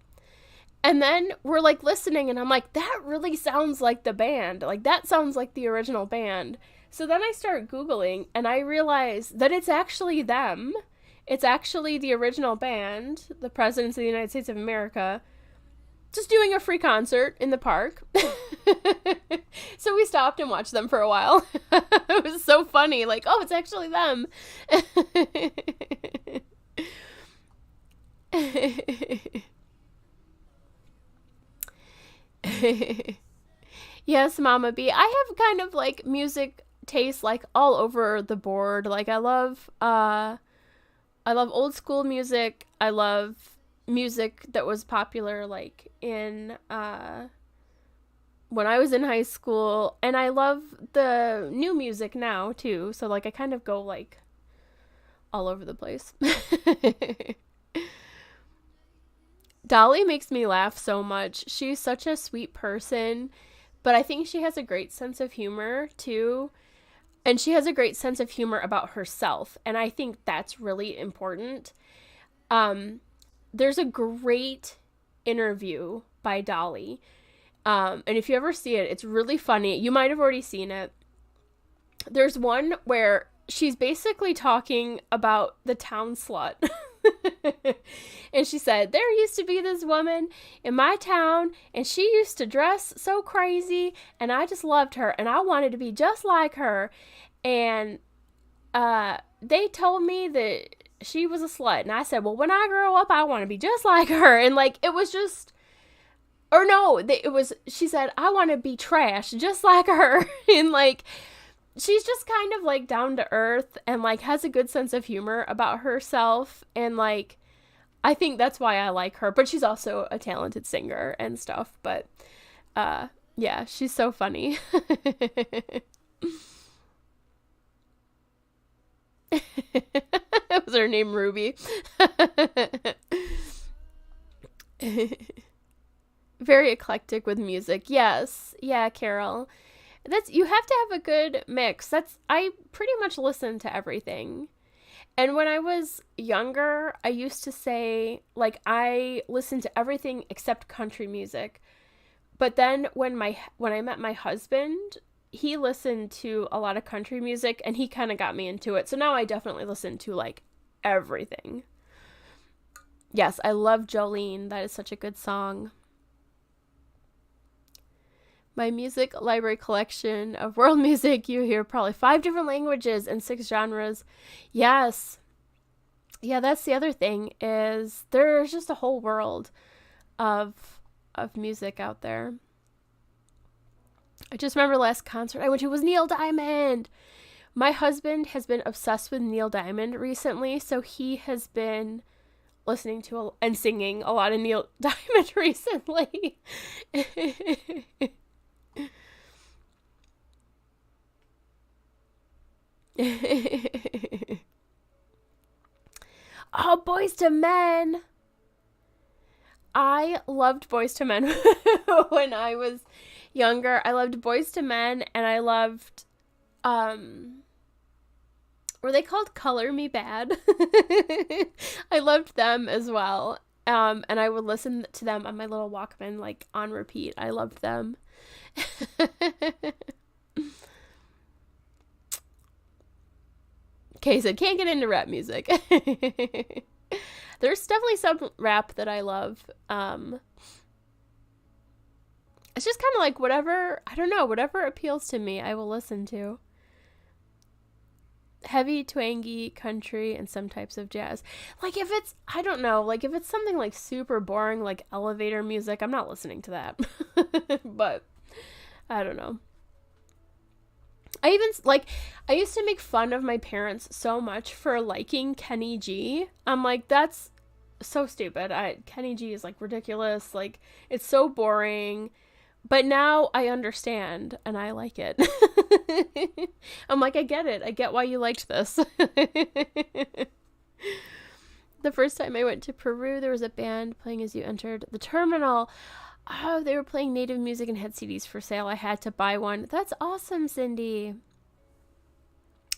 And then we're like listening, and I'm like, that really sounds like the band. Like that sounds like the original band. So then I start Googling, and I realize that it's actually them. It's actually the original band, the Presidents of the United States of America, just doing a free concert in the park. So we stopped and watched them for a while. It was so funny. Like, oh, it's actually them. Yes, Mama B. I have kind of like music taste like all over the board. Like I love old school music. I love music that was popular like in when I was in high school, and I love the new music now too. So like I kind of go like all over the place. Dolly makes me laugh so much. She's such a sweet person, but I think she has a great sense of humor too. And she has a great sense of humor about herself, and I think that's really important. There's a great interview by Dolly. And if you ever see it, it's really funny. You might have already seen it. There's one where she's basically talking about the town slut. And she said, there used to be this woman in my town, and she used to dress so crazy, and I just loved her, and I wanted to be just like her. And they told me that she was a slut, and I said, well, when I grow up, I want to be just like her. And like, it was just, or no, it was, she said, I want to be trash just like her. And like, she's just kind of like down to earth and like has a good sense of humor about herself. And like, I think that's why I like her, but she's also a talented singer and stuff. But yeah, she's so funny. Was her name Ruby? Very eclectic with music. Yes. Yeah, Carol. You have to have a good mix. I pretty much listen to everything. And when I was younger, I used to say, like, I listened to everything except country music. But then when I met my husband, he listened to a lot of country music, and he kind of got me into it. So now I definitely listen to, like, everything. Yes, I love Jolene. That is such a good song. My music library collection of world music, you hear probably 5 different languages and 6 genres. Yes. Yeah, that's the other thing, is there's just a whole world of music out there. I just remember last concert I went to was Neil Diamond. My husband has been obsessed with Neil Diamond recently, so he has been listening to and singing a lot of Neil Diamond recently. Oh, Boyz II Men. I loved Boyz II Men when I was younger. I loved Boyz II Men, and I loved, were they called Color Me Bad? I loved them as well. And I would listen to them on my little Walkman, like, on repeat. I loved them. Okay, so can't get into rap music. There's definitely some rap that I love. It's just kind of like whatever, I don't know, whatever appeals to me, I will listen to. Heavy, twangy, country, and some types of jazz. Like if it's, I don't know, like if it's something like super boring, like elevator music, I'm not listening to that. But I don't know. I used to make fun of my parents so much for liking Kenny G. I'm like, that's so stupid. Kenny G is like ridiculous. Like, it's so boring. But now I understand and I like it. I'm like, I get it. I get why you liked this. The first time I went to Peru, there was a band playing as you entered the terminal. Oh, they were playing native music and had CDs for sale. I had to buy one. That's awesome, Cindy.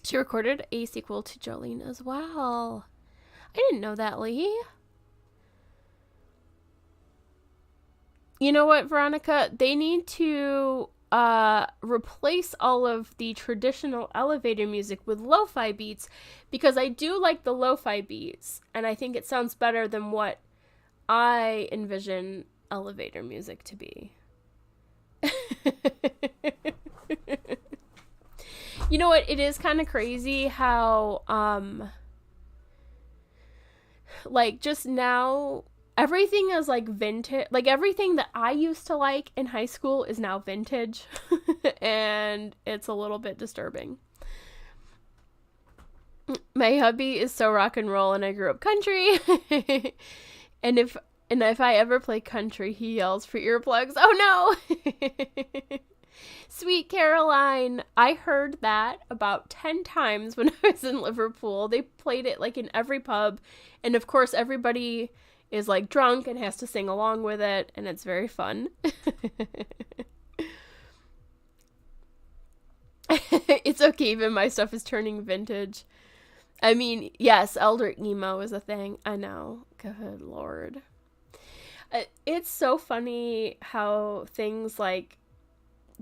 She recorded a sequel to Jolene as well. I didn't know that, Lee. You know what, Veronica? They need to replace all of the traditional elevator music with lo-fi beats, because I do like the lo-fi beats, and I think it sounds better than what I envision elevator music to be. You know what? It is kind of crazy how, like, just now, everything is, like, vintage. Like, everything that I used to like in high school is now vintage. And it's a little bit disturbing. My hubby is so rock and roll, and I grew up country. And if I ever play country, he yells for earplugs. Oh, no! Sweet Caroline. I heard that about 10 times when I was in Liverpool. They played it, like, in every pub. And, of course, everybody is, like, drunk and has to sing along with it. And it's very fun. It's okay, even my stuff is turning vintage. I mean, yes, elder emo is a thing. I know. Good Lord. It's so funny how things, like,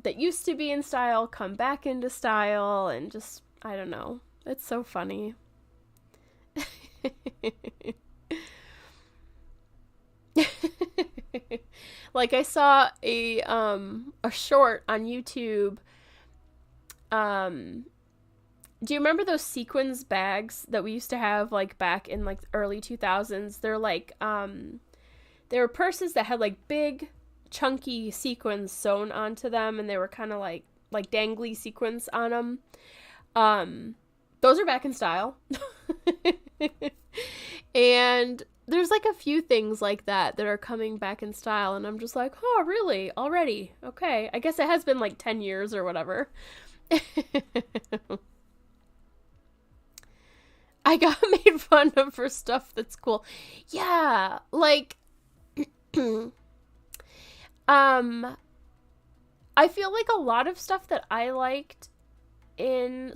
that used to be in style come back into style, and just, I don't know. It's so funny. Like, I saw a short on YouTube. Do you remember those sequins bags that we used to have, like, back in, like, early 2000s? They're like, they were purses that had, like, big chunky sequins sewn onto them, and they were kind of like dangly sequins on them. Those are back in style. And there's, like, a few things like that are coming back in style, and I'm just like, oh, really? Already? Okay. I guess it has been, like, 10 years or whatever. I got made fun of for stuff that's cool. Yeah, like, I feel like a lot of stuff that I liked when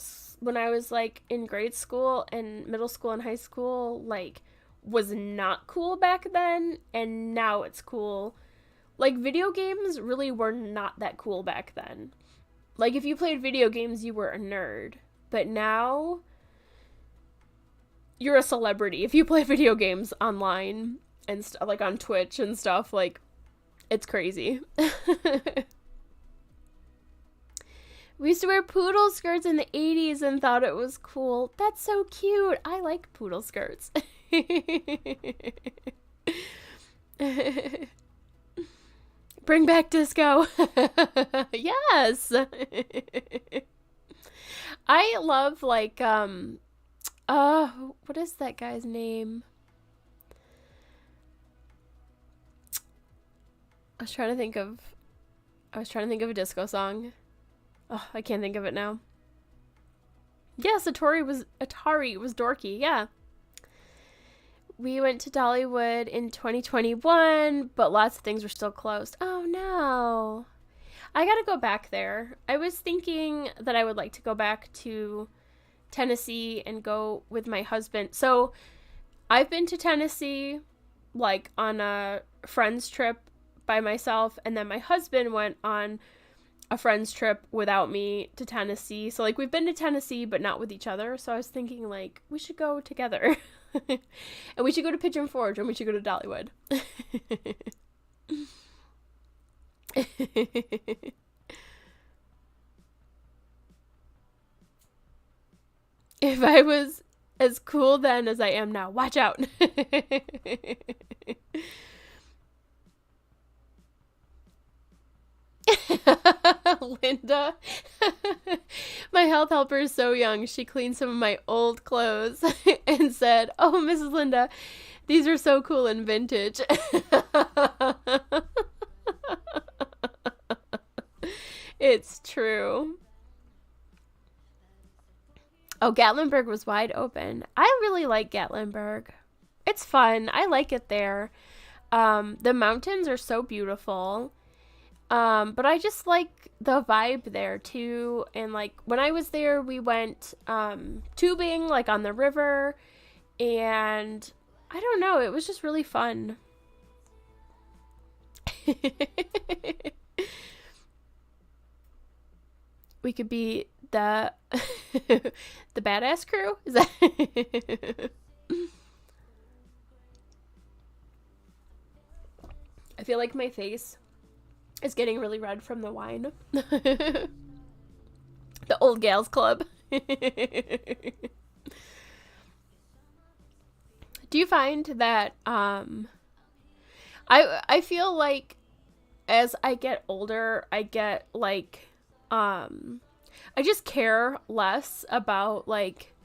I was, like, in grade school and middle school and high school, like, was not cool back then, and now it's cool. Like, video games really were not that cool back then. Like, if you played video games, you were a nerd. But now, you're a celebrity if you play video games online and like on Twitch and stuff. Like, it's crazy. We used to wear poodle skirts in the 80s and thought it was cool. That's so cute. I like poodle skirts. Bring back disco. Yes. I love, like, what is that guy's name? I was trying to think of a disco song. Oh, I can't think of it now. Yes, Atari was dorky. Yeah. We went to Dollywood in 2021, but lots of things were still closed. Oh no. I gotta go back there. I was thinking that I would like to go back to Tennessee and go with my husband. So I've been to Tennessee like on a friend's trip by myself, and then my husband went on a friend's trip without me to Tennessee. So like we've been to Tennessee but not with each other. So I was thinking like we should go together. And we should go to Pigeon Forge and we should go to Dollywood. If I was as cool then as I am now, watch out. Linda. My health helper is so young. She cleaned some of my old clothes and said, "Oh, Mrs. Linda, these are so cool and vintage." It's true. Oh, Gatlinburg was wide open. I really like Gatlinburg. It's fun. I like it there. The mountains are so beautiful. But I just like the vibe there too. And like when I was there, we went tubing like on the river, and I don't know, it was just really fun. We could be the the badass crew. Is that? I feel like my face is getting really red from the wine. The old gals club. Do you find that I feel like as I get older, I get like I just care less about like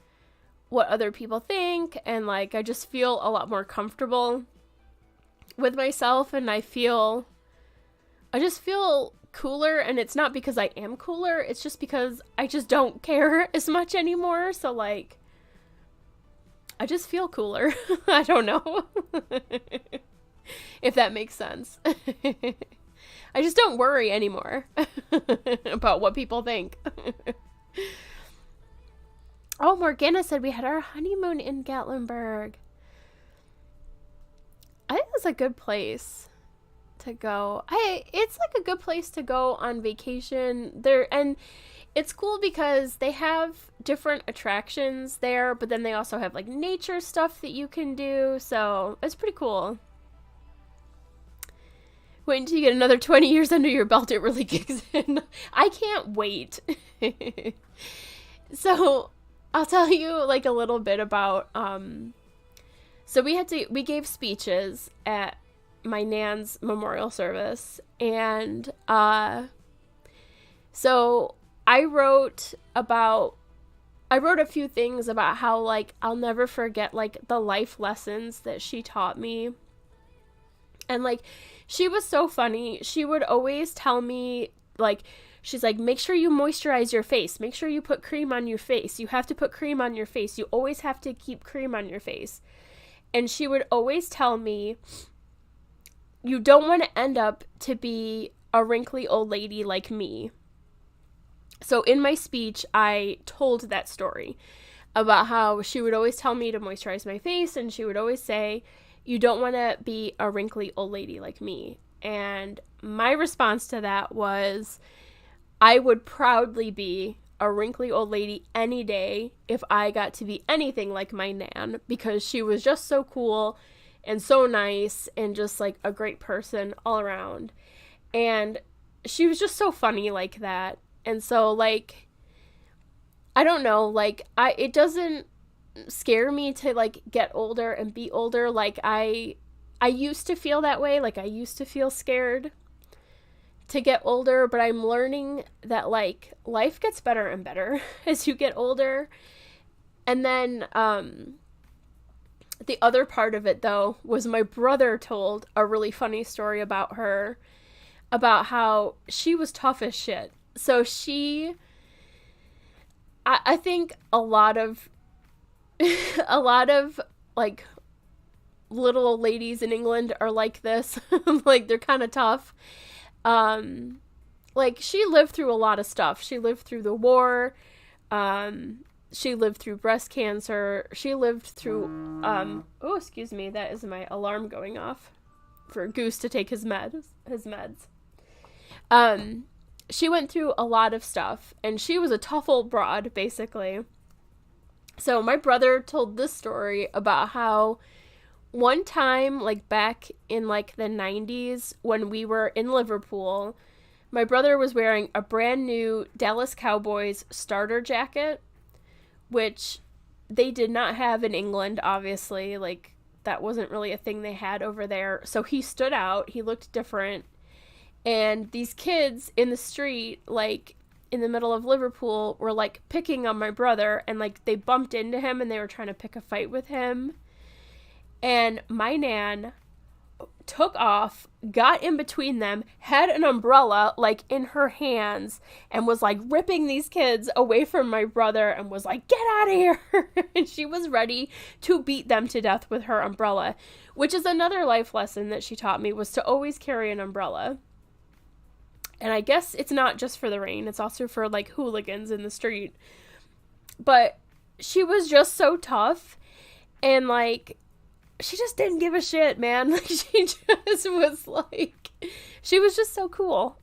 what other people think, and like I just feel a lot more comfortable with myself, and I just feel cooler, and it's not because I am cooler, it's just because I just don't care as much anymore. So like I just feel cooler. I don't know if that makes sense. I just don't worry anymore about what people think. Oh, Morgana said we had our honeymoon in Gatlinburg. I think it's a good place to go. It's like a good place to go on vacation there, and it's cool because they have different attractions there, but then they also have like nature stuff that you can do, so it's pretty cool. Wait until you get another 20 years under your belt, it really kicks in. I can't wait. So I'll tell you like a little bit about so we gave speeches at my nan's memorial service, and so I wrote a few things about how like I'll never forget like the life lessons that she taught me. And like she was so funny. She would always tell me like, she's like, make sure you moisturize your face. Make sure you put cream on your face. You have to put cream on your face. You always have to keep cream on your face. And she would always tell me, you don't want to end up to be a wrinkly old lady like me. So in my speech, I told that story about how she would always tell me to moisturize my face, and she would always say, you don't want to be a wrinkly old lady like me. And my response to that was, I would proudly be a wrinkly old lady any day if I got to be anything like my nan, because she was just so cool and so nice and just like a great person all around. And she was just so funny like that. And so like, I don't know, like it doesn't scare me to like get older and be older. Like I used to feel that way. Like I used to feel scared to get older, but I'm learning that like life gets better and better as you get older. And then the other part of it though was my brother told a really funny story about her. about how she was tough as shit. So I think a lot of a lot of like little old ladies in England are like this. Like they're kind of tough. Like she lived through a lot of stuff. She lived through the war. She lived through breast cancer. She lived through oh, excuse me, that is my alarm going off for Goose to take his meds. She went through a lot of stuff, and she was a tough old broad, basically. So my brother told this story about how one time, like back in like the 90s when we were in Liverpool, my brother was wearing a brand new Dallas Cowboys starter jacket, which they did not have in England, obviously. Like, that wasn't really a thing they had over there. So he stood out. He looked different. And these kids in the street, like, in the middle of Liverpool, were, like, picking on my brother. And, like, they bumped into him and they were trying to pick a fight with him. And my nan took off, got in between them, had an umbrella, like, in her hands, and was, like, ripping these kids away from my brother and was like, get out of here! And she was ready to beat them to death with her umbrella, which is another life lesson that she taught me, was to always carry an umbrella. And I guess it's not just for the rain, it's also for, like, hooligans in the street. But she was just so tough, and, like, she just didn't give a shit, man. Like, she just was, like, she was just so cool.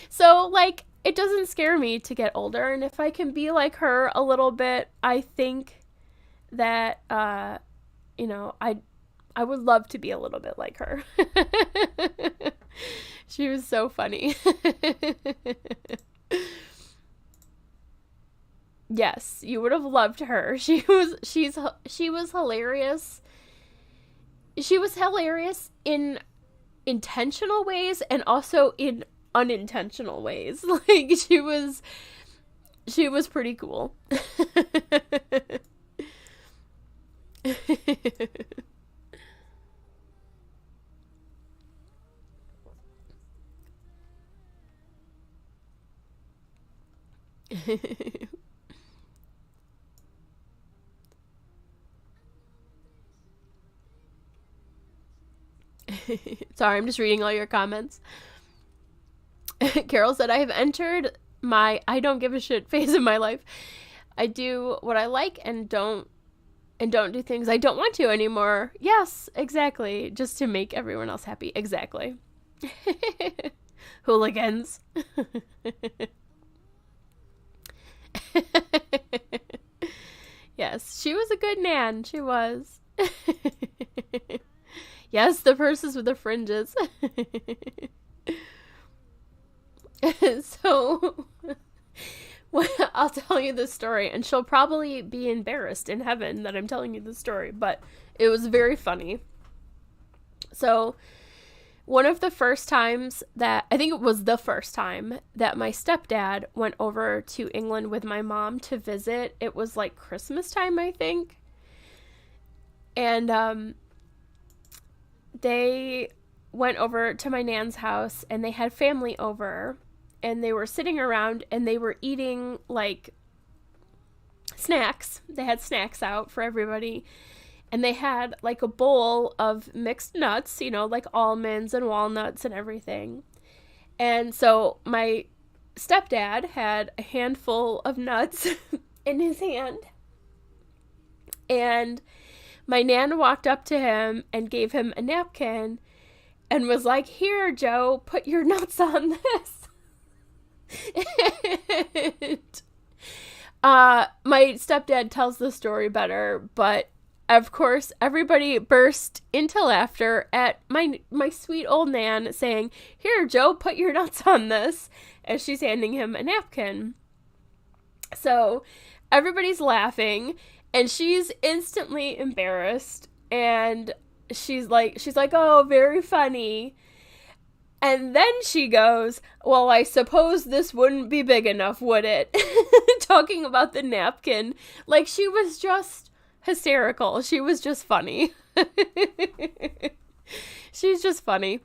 So, like, it doesn't scare me to get older, and if I can be like her a little bit, I think that, you know, I would love to be a little bit like her. She was so funny. Yes, you would have loved her. She was hilarious. She was hilarious in intentional ways and also in unintentional ways. Like, she was pretty cool. Sorry, I'm just reading all your comments. Carol said, I have entered my I don't give a shit phase of my life. I do what I like and don't do things I don't want to anymore. Yes, exactly. Just to make everyone else happy. Exactly. Hooligans. Yes, she was a good nan. She was. Yes, the purses with the fringes. So, well, I'll tell you this story, and she'll probably be embarrassed in heaven that I'm telling you this story, but it was very funny. So, one of the first times that, I think it was the first time that my stepdad went over to England with my mom to visit, it was like Christmas time, I think. And, they went over to my nan's house and they had family over and they were sitting around and they were eating like snacks. They had snacks out for everybody and they had like a bowl of mixed nuts, you know, like almonds and walnuts and everything. And so my stepdad had a handful of nuts in his hand, and my nan walked up to him and gave him a napkin and was like, here, Joe, put your nuts on this. My stepdad tells the story better, but of course, everybody burst into laughter at my sweet old nan saying, here, Joe, put your nuts on this, as she's handing him a napkin. So everybody's laughing. And she's instantly embarrassed, and she's like, oh, very funny. And then she goes, well, I suppose this wouldn't be big enough, would it? Talking about the napkin. Like, she was just hysterical. She was just funny. She's just funny.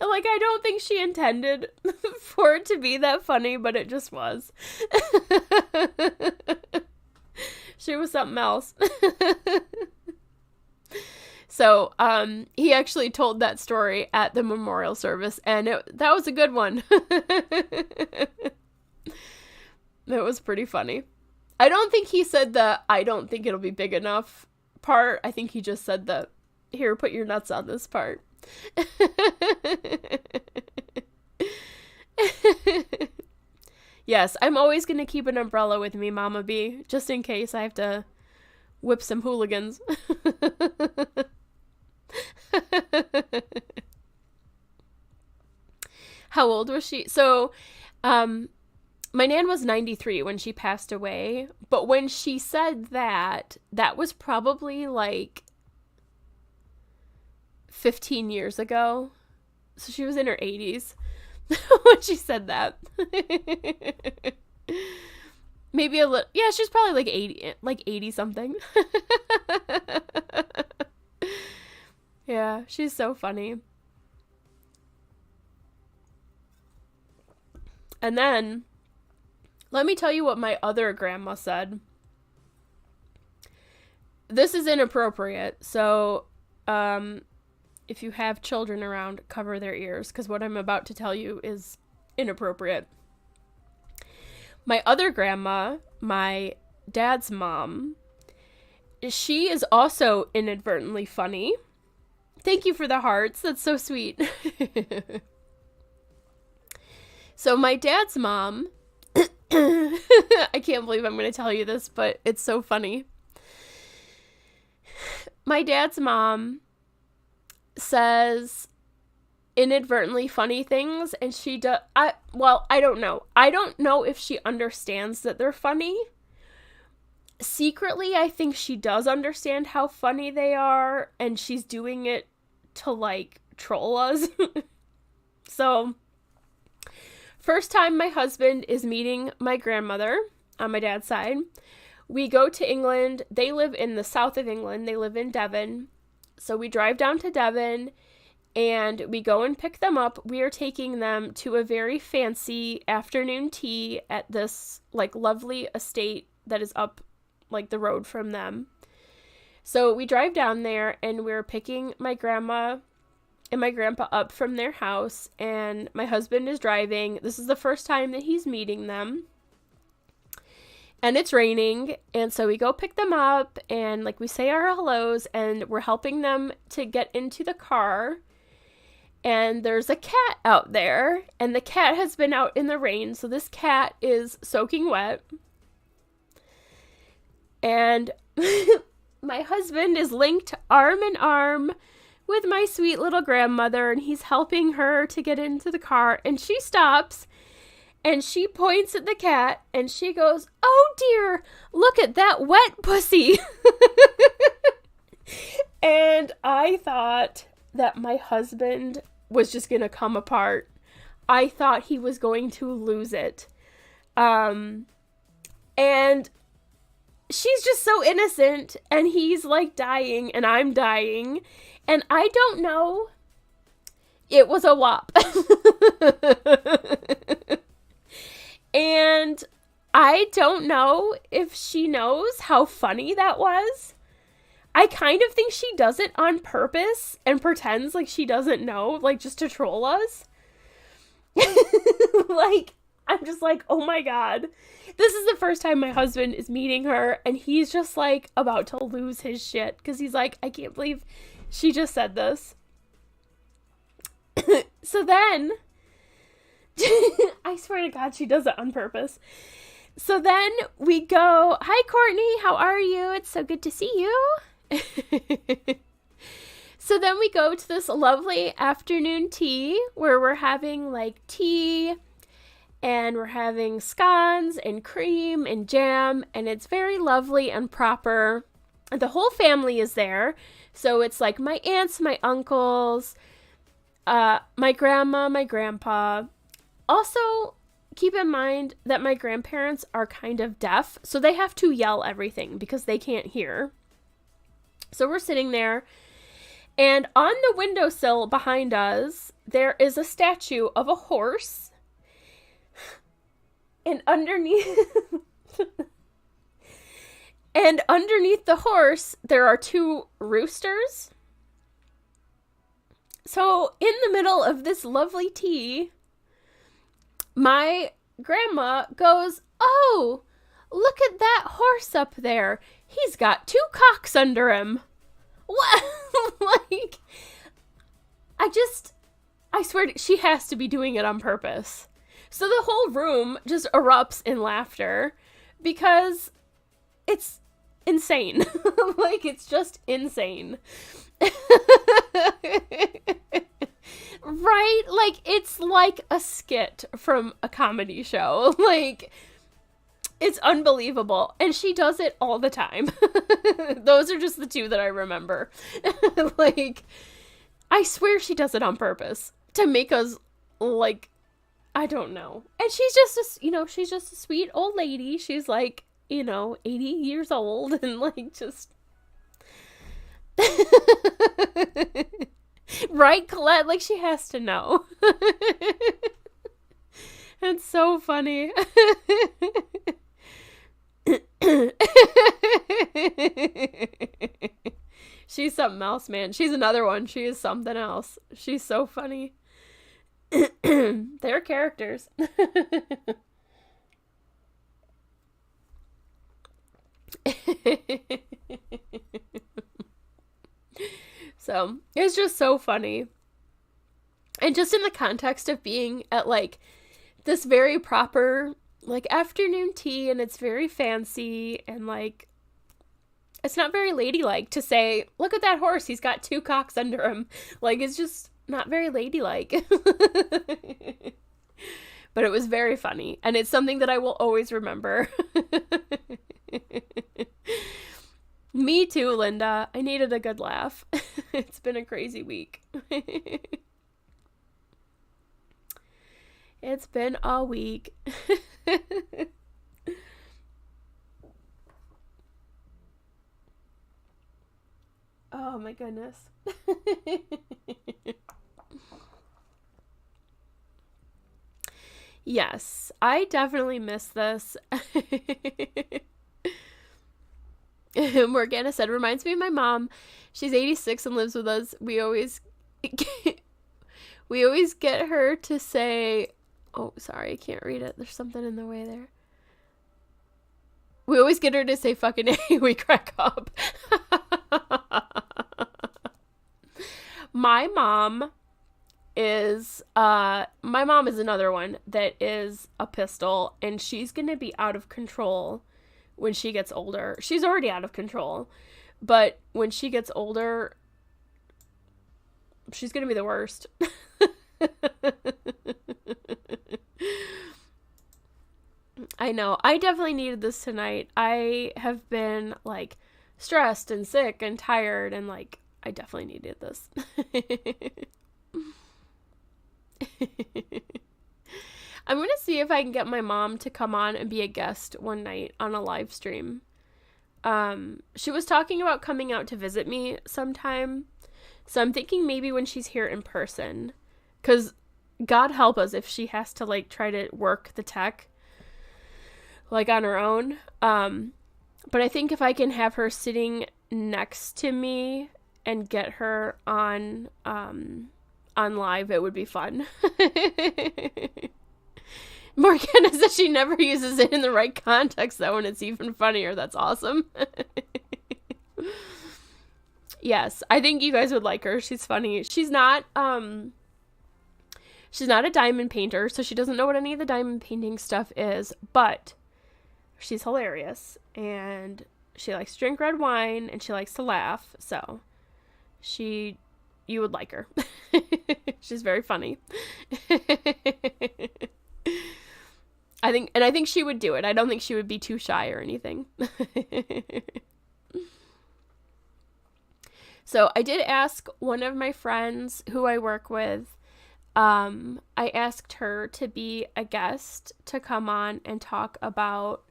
And like, I don't think she intended for it to be that funny, but it just was. She was something else. So, he actually told that story at the memorial service, and that was a good one. It was pretty funny. I don't think he said I don't think it'll be big enough part. I think he just said here, put your nuts on this part. Yes, I'm always going to keep an umbrella with me, Mama B, just in case I have to whip some hooligans. How old was she? So, my nan was 93 when she passed away, but when she said that was probably like 15 years ago. So she was in her 80s when she said that. Maybe a little, yeah, she's probably like 80 something. Yeah, she's so funny. And then, let me tell you what my other grandma said. This is inappropriate, so if you have children around, cover their ears, because what I'm about to tell you is inappropriate. My other grandma, my dad's mom, she is also inadvertently funny. Thank you for the hearts. That's so sweet. So my dad's mom, I can't believe I'm going to tell you this, but it's so funny. My dad's mom says inadvertently funny things, and she does, I don't know. I don't know if she understands that they're funny. Secretly, I think she does understand how funny they are, and she's doing it to, like, troll us. So, first time my husband is meeting my grandmother on my dad's side, we go to England. They live in the south of England. They live in Devon. So we drive down to Devon, and we go and pick them up. We are taking them to a very fancy afternoon tea at this, like, lovely estate that is up, like, the road from them. So we drive down there, and we're picking my grandma and my grandpa up from their house, and my husband is driving. This is the first time that he's meeting them. And it's raining, and so we go pick them up, and, like, we say our hellos, and we're helping them to get into the car. And there's a cat out there, and the cat has been out in the rain, so this cat is soaking wet. And my husband is linked arm in arm with my sweet little grandmother, and he's helping her to get into the car, and she stops, and she points at the cat, and she goes, "Oh dear, look at that wet pussy." And I thought that my husband was just gonna come apart. I thought he was going to lose it. And she's just so innocent, and he's, like, dying, and I'm dying, and I don't know. It was a wop. And I don't know if she knows how funny that was. I kind of think she does it on purpose and pretends like she doesn't know, like, just to troll us. Like, I'm just like, oh my god. This is the first time my husband is meeting her, and he's just, like, about to lose his shit, because he's like, I can't believe she just said this. So then, I swear to God, she does it on purpose. So then we go, "Hi, Courtney, how are you? It's so good to see you." So then we go to this lovely afternoon tea where we're having, like, tea, and we're having scones and cream and jam, and it's very lovely and proper. And the whole family is there. So it's like my aunts, my uncles, my grandma, my grandpa. Also, keep in mind that my grandparents are kind of deaf, so they have to yell everything because they can't hear. So we're sitting there, And on the windowsill behind us, there is a statue of a horse. And underneath the horse, there are two roosters. So in the middle of this lovely tea, my grandma goes, "Oh, look at that horse up there. He's got two cocks under him." What? Like, I swear she has to be doing it on purpose. So the whole room just erupts in laughter because it's insane. Like, it's just insane. Right? Like, it's like a skit from a comedy show. Like, it's unbelievable. And she does it all the time. Those are just the two that I remember. Like, I swear she does it on purpose to make us, like, I don't know. And she's just she's just a sweet old lady. She's like, 80 years old and like just right, Colette? Like, she has to know. It's so funny. She's something else, man. She's another one. She is something else. She's so funny. They're characters. So, it's just so funny. And just in the context of being at, like, this very proper, like, afternoon tea, and it's very fancy, and, like, it's not very ladylike to say, "Look at that horse, he's got two cocks under him." Like, it's just not very ladylike. But it was very funny, and it's something that I will always remember. Me too, Linda. I needed a good laugh. It's been a crazy week. It's been a week. Oh my goodness. Yes, I definitely miss this. Morgana said, "Reminds me of my mom. She's 86 and lives with us. We always get her to say," oh, sorry, I can't read it. There's something in the way there. "We always get her to say fucking A." We crack up. My mom is another one that is a pistol, and she's gonna be out of control when she gets older. She's already out of control, but when she gets older, she's gonna be the worst. I know. I definitely needed this tonight. I have been, like, stressed and sick and tired, and, like, I definitely needed this. I'm going to see if I can get my mom to come on and be a guest one night on a live stream. She was talking about coming out to visit me sometime. So I'm thinking maybe when she's here in person. Because God help us if she has to, like, try to work the tech, like, on her own. But I think if I can have her sitting next to me and get her on live, it would be fun. Morgana says she never uses it in the right context, though, and it's even funnier. That's awesome. Yes, I think you guys would like her. She's funny. She's not a diamond painter, so she doesn't know what any of the diamond painting stuff is, but she's hilarious, and she likes to drink red wine, and she likes to laugh, so you would like her. She's very funny. I think she would do it. I don't think she would be too shy or anything. So I did ask one of my friends who I work with, I asked her to be a guest to come on and talk about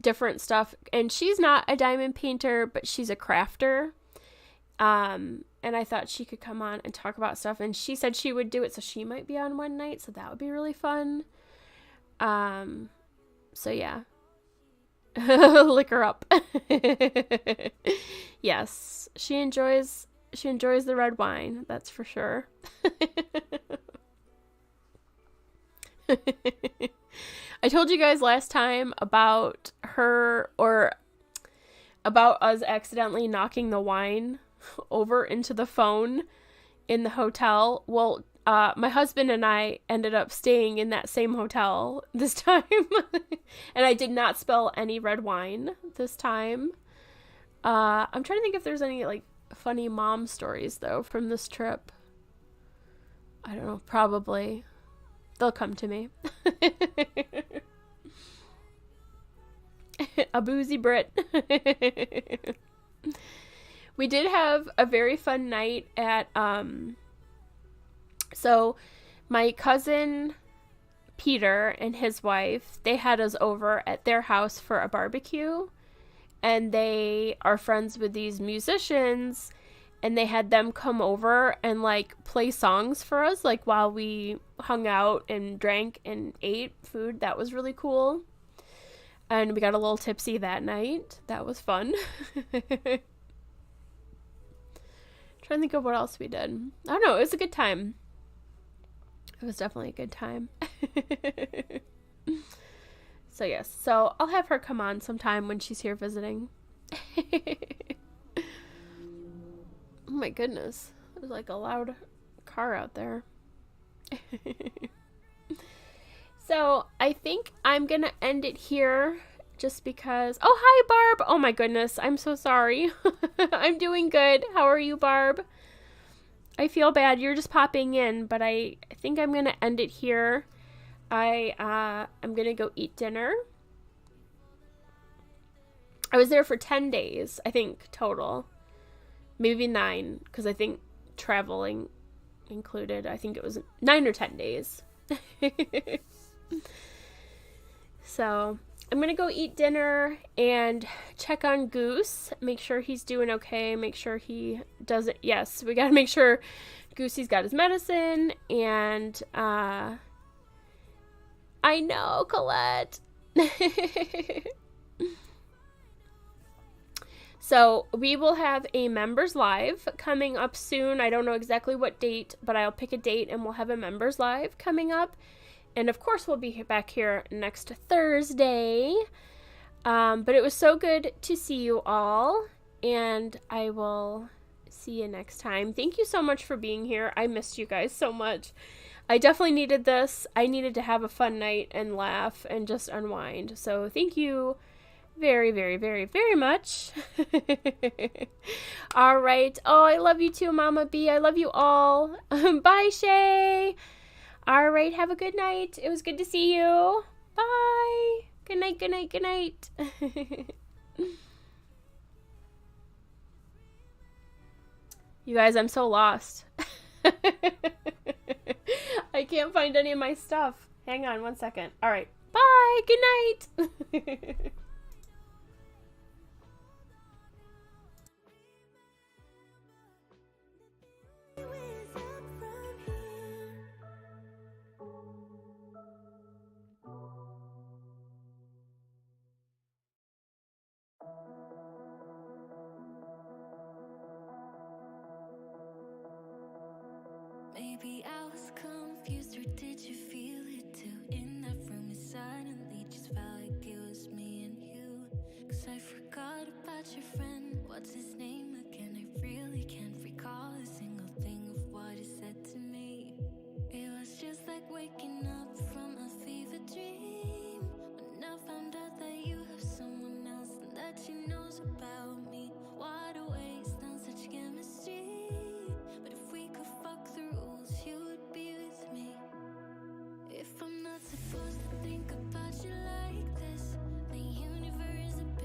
different stuff. And she's not a diamond painter, but she's a crafter. and I thought she could come on and talk about stuff, and she said she would do it, so she might be on one night, so that would be really fun. So yeah. Lick her up. Yes, she enjoys the red wine, that's for sure. I told you guys last time about her, or about us accidentally knocking the wine over into the phone in the hotel. Well, my husband and I ended up staying in that same hotel this time. And I did not spill any red wine this time. I'm trying to think if there's any like funny mom stories though from this trip. I don't know, probably. They'll come to me. A boozy Brit. We did have a very fun night at so my cousin Peter and his wife, they had us over at their house for a barbecue, and they are friends with these musicians, and they had them come over and like play songs for us like while we hung out and drank and ate food. That was really cool. And we got a little tipsy that night. That was fun. Trying to think of what else we did. I don't know, it was a good time. It was definitely a good time. So yes, so I'll have her come on sometime when she's here visiting. Oh my goodness. There's like a loud car out there. So I think I'm gonna end it here just because... Oh, hi, Barb! Oh my goodness, I'm so sorry. I'm doing good. How are you, Barb? I feel bad. You're just popping in, but I think I'm gonna end it here. I'm gonna go eat dinner. I was there for 10 days, I think, total. Maybe 9, because I think traveling included. I think it was 9 or 10 days. So I'm gonna go eat dinner and check on Goose, make sure he's doing okay, make sure he doesn't... Yes, we gotta make sure Goosey's got his medicine, and I know, Colette. So we will have a members live coming up soon. I don't know exactly what date, but I'll pick a date and we'll have a members live coming up. And of course, we'll be back here next Thursday. But it was so good to see you all. And I will see you next time. Thank you so much for being here. I missed you guys so much. I definitely needed this. I needed to have a fun night and laugh and just unwind. So thank you very, very, very, very much. All right. Oh, I love you too, Mama B. I love you all. Bye, Shay. All right. Have a good night. It was good to see you. Bye. Good night, good night, good night. You guys, I'm so lost. I can't find any of my stuff. Hang on one second. All right. Bye. Good night. Maybe I was confused, or did you feel it too? In that room, it suddenly just felt like it was me and you. 'Cause I forgot about your friend, what's his name?